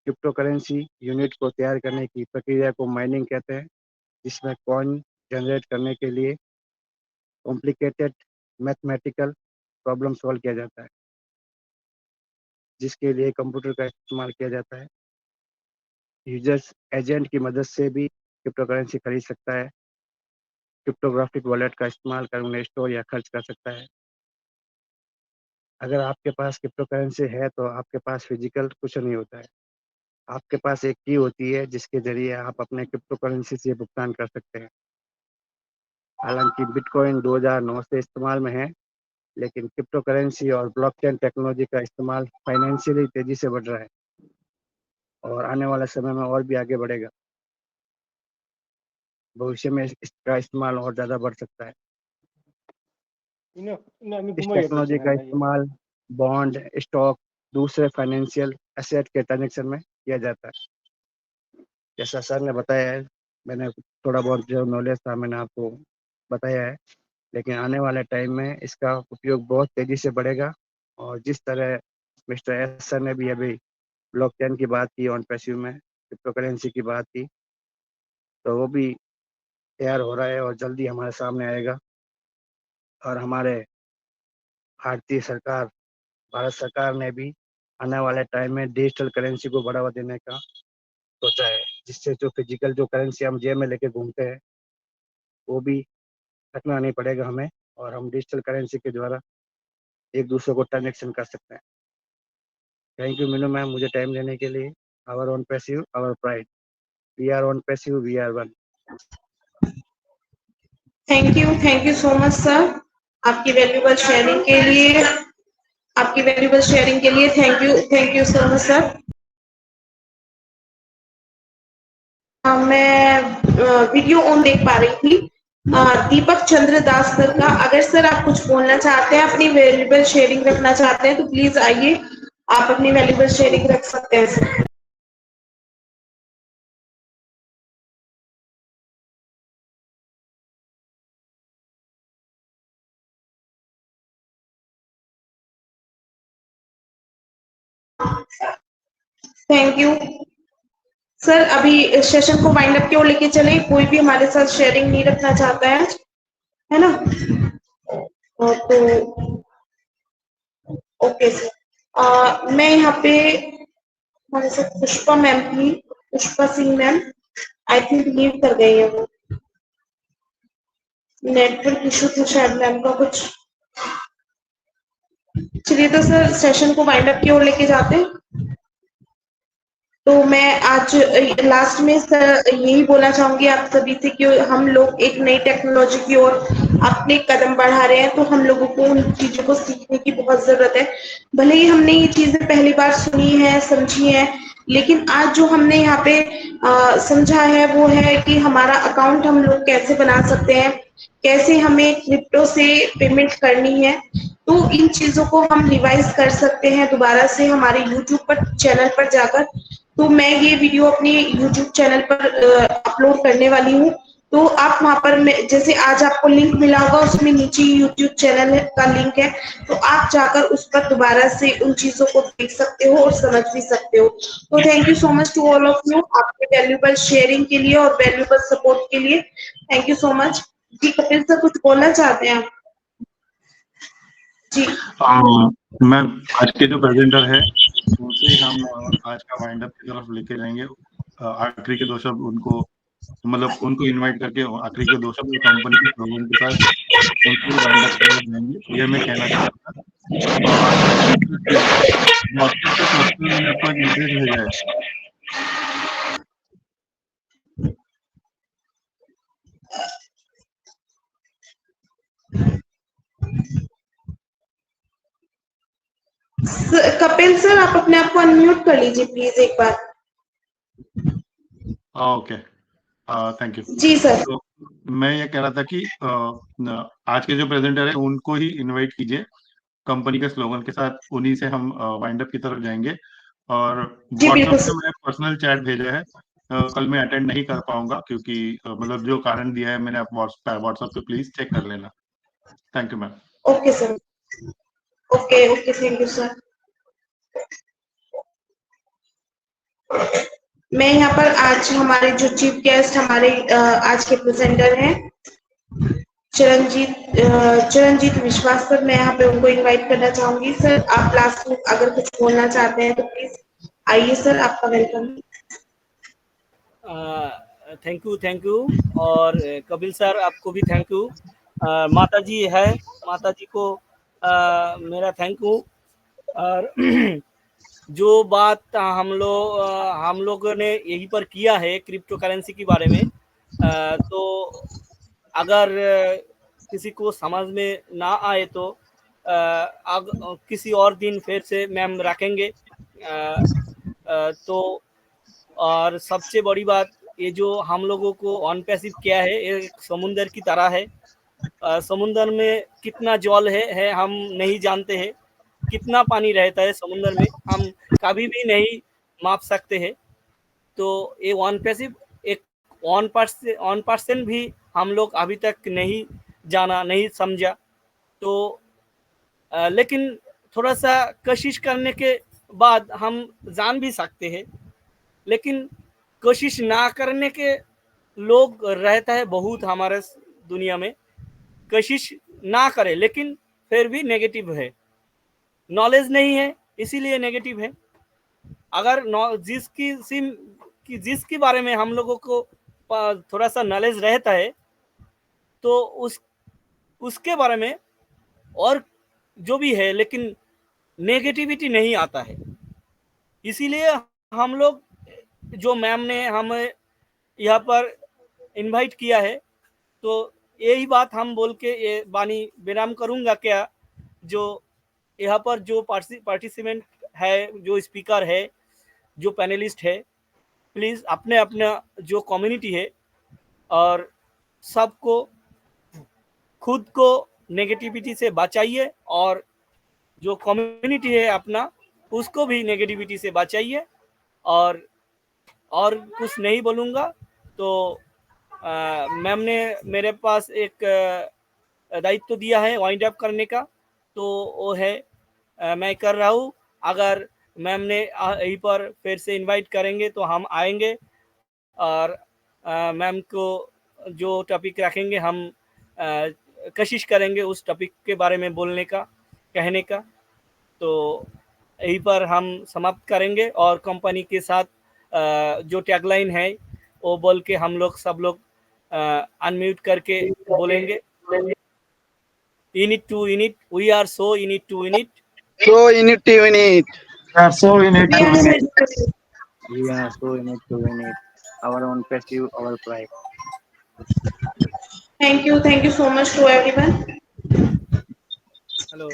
क्रिप्टो करेंसी यूनिट को तैयार करने की प्रक्रिया को माइनिंग कहते हैं, जिसमें कॉइन जनरेट करने के लिए कॉम्प्लिकेटेड मैथमेटिकल प्रॉब्लम सॉल्व किया जाता है, जिसके लिए कंप्यूटर का इस्तेमाल किया जाता है। यूजर्स एजेंट की मदद से भी क्रिप्टो करेंसी खरीद सकता है। क्रिप्टोग्राफिक वॉलेट का इस्तेमाल कर उन्हें स्टोर या खर्च कर सकता है। अगर आपके पास क्रिप्टो करेंसी है तो आपके पास फिजिकल कुछ नहीं होता है। आपके पास एक की होती है जिसके जरिए आप अपने क्रिप्टो करेंसी से भुगतान कर सकते हैं। हालांकि बिटकॉइन 2009 से इस्तेमाल में है, लेकिन क्रिप्टो करेंसी और ब्लॉकचेन टेक्नोलॉजी का इस्तेमाल फाइनेंशियली तेजी से बढ़ रहा है और आने वाले समय में और भी आगे बढ़ेगा। भविष्य में इसका इस्तेमाल और ज़्यादा बढ़ सकता है। इस टेक्नोलॉजी का इस्तेमाल बॉन्ड, स्टॉक, दूसरे फाइनेंशियल एसेट के ट्रांजेक्शन में किया जाता है। जैसा सर ने बताया है, मैंने थोड़ा बहुत जो नॉलेज था मैंने आपको बताया है, लेकिन आने वाले टाइम में इसका उपयोग बहुत तेज़ी से बढ़ेगा। और जिस तरह मिस्टर एस सर ने भी अभी ब्लॉकचेन की बात की, ऑन पैसिव में क्रिप्टो करेंसी की बात की, तो वो भी तैयार हो रहा है और जल्दी हमारे सामने आएगा। और हमारे भारत सरकार ने भी आने वाले टाइम में डिजिटल करेंसी को बढ़ावा देने का सोचा है, जिससे जो फिजिकल जो करेंसी हम जेब में लेके घूमते हैं वो भी रखना नहीं पड़ेगा हमें, और हम डिजिटल करेंसी के द्वारा एक दूसरे को ट्रांजेक्शन कर सकते हैं। थैंक यू मीनू मैम, मुझे टाइम देने के लिए। Our on passive our pride, we are on passive, we are one. Thank you so much sir, आपकी वैल्यूएबल शेयरिंग के लिए thank you so much sir. मैं वीडियो ऑन देख पा रही थी दीपक चंद्र दास सर का। अगर सर आप कुछ बोलना चाहते हैं, अपनी वैल्यूएबल शेयरिंग रखना चाहते हैं, तो प्लीज आइए, आप अपनी वैल्यूएबल शेयरिंग रख सकते हैं सर। Thank you sir. अभी सेशन को वाइंड अप की ओर लेके चले, कोई भी हमारे साथ शेयरिंग नहीं रखना चाहता है ना? तो ओके सर। मैं यहाँ पे हमारे साथ पुष्पा मैम थी, Pushpa Singh ma'am, I think leave कर गई है वो, नेटवर्क इशू था शायद मैम का कुछ। चलिए तो सर सेशन को वाइंड अप की ओर लेके जाते हैं। तो मैं आज लास्ट में सर यही बोलना चाहूंगी आप सभी से कि हम लोग एक नई टेक्नोलॉजी की ओर अपने कदम बढ़ा रहे हैं, तो हम लोगों को उन चीजों को सीखने की बहुत जरूरत है। भले ही हमने ये चीजें पहली बार सुनी है, समझी है, लेकिन आज जो हमने यहाँ पे समझा है वो है कि हमारा अकाउंट हम लोग कैसे बना सकते हैं, कैसे हमें क्रिप्टो से पेमेंट करनी है। तो इन चीजों को हम रिवाइज कर सकते हैं दोबारा से हमारे यूट्यूब पर चैनल पर जाकर। तो मैं ये वीडियो अपने YouTube चैनल पर अपलोड करने वाली हूँ। तो आप वहां पर जैसे आज आपको लिंक मिला होगा, उसमें नीचे YouTube चैनल का लिंक है, तो आप जाकर उस पर दोबारा से उन चीजों को देख सकते हो और समझ भी सकते हो। तो thank you so much to all of you, आपके वैल्यूएबल शेयरिंग के लिए और वैल्यूएबल सपोर्ट के लिए। Thank you so much. जी कपिल सर, कुछ बोलना चाहते हैं आप? जी मैं आज के जो प्रेजेंटर है उनसे हम आज का वाइंड अप की तरफ लेके जाएंगे। आखिरी के 2 शब्द उनको, मतलब उनको इनवाइट करके आखिरी के 2 शब्द कंपनी के स्लोगन के साथ उनको वाइंड अप करके जाएंगे, ये मैं कहना चाहता था। व्हाट्सएप पे पर्सनल मैंने आपको एक मैसेज भेजा है। कपिल सर, आप अपने आप को अनम्यूट कर लीजिए प्लीज एक बार। Okay, thank you. जी सर। तो मैं ये कह रहा था कि आज के जो प्रेजेंटर है उनको ही इनवाइट कीजिए कंपनी के स्लोगन के साथ, उन्हीं से हम वाइंड अप की तरफ जाएंगे। और जी बिल्कुल व्हाट्सएप पे सर। मैंने पर्सनल चैट भेजा है, कल मैं अटेंड नहीं कर पाऊंगा क्योंकि मतलब जो कारण दिया है मैंने, आप व्हाट्सएप पे प्लीज चेक कर लेना। Thank you ma'am. Okay sir, okay okay, thank you sir. मैं यहाँ पर आज हमारे जो चीफ गेस्ट हमारे आज के प्रेजेंटर हैं चरणजीत विश्वास सर, मैं यहाँ पे उनको इनवाइट करना चाहूंगी। सर आप लास्ट में अगर कुछ बोलना चाहते हैं तो प्लीज आइए सर, आपका वेलकम। Thank you. और कपिल सर आपको भी थैंक यू। माता जी है, माता जी को मेरा थैंक यू। और जो बात हम लोगों ने यहीं पर किया है क्रिप्टो करेंसी के बारे में, तो अगर किसी को समझ में ना आए तो किसी और दिन फिर से मैम रखेंगे। तो और सबसे बड़ी बात, ये जो हम लोगों को ऑन पैसिव किया है, एक समुंदर की तरह है। समुंदर में कितना जल है हम नहीं जानते हैं, कितना पानी रहता है समुंदर में हम कभी भी नहीं माप सकते हैं। तो ये वन पैसिव एक 1% भी हम लोग अभी तक नहीं जाना, नहीं समझा। तो लेकिन थोड़ा सा कोशिश करने के बाद हम जान भी सकते हैं। लेकिन कोशिश ना करने के लोग रहता है बहुत हमारे दुनिया में। कोशिश ना करे लेकिन फिर भी नेगेटिव है, नॉलेज नहीं है इसीलिए नेगेटिव है। अगर जिसके बारे में हम लोगों को थोड़ा सा नॉलेज रहता है तो उसके बारे में और जो भी है, लेकिन नेगेटिविटी नहीं आता है। इसीलिए हम लोग, जो मैम ने हमें यहाँ पर इनवाइट किया है, तो यही बात हम बोल के ये वाणी विराम करूँगा। क्या जो यहाँ पर जो पार्टिसिपेंट है, जो स्पीकर है, जो पैनलिस्ट है, प्लीज़ अपने अपना जो कम्युनिटी है और सबको खुद को नेगेटिविटी से बचाइए, और जो कम्युनिटी है अपना उसको भी नेगेटिविटी से बचाइए। और कुछ नहीं बोलूँगा। तो मैम ने मेरे पास एक दायित्व दिया है वाइंड अप करने का, तो वो है मैं कर रहा हूँ। अगर मैम ने यहीं पर फिर से इनवाइट करेंगे तो हम आएंगे, और मैम को जो टॉपिक रखेंगे हम कोशिश करेंगे उस टॉपिक के बारे में बोलने का, कहने का। तो यहीं पर हम समाप्त करेंगे और कंपनी के साथ जो टैगलाइन है वो बोल के हम लोग सब लोग अनम्यूट करके बोलेंगे। Unit to unit, we are so unit to unit, So you need to win it. So we need to We are so in it to win it. Our own passive, our pride. Thank you so much to everyone. Hello.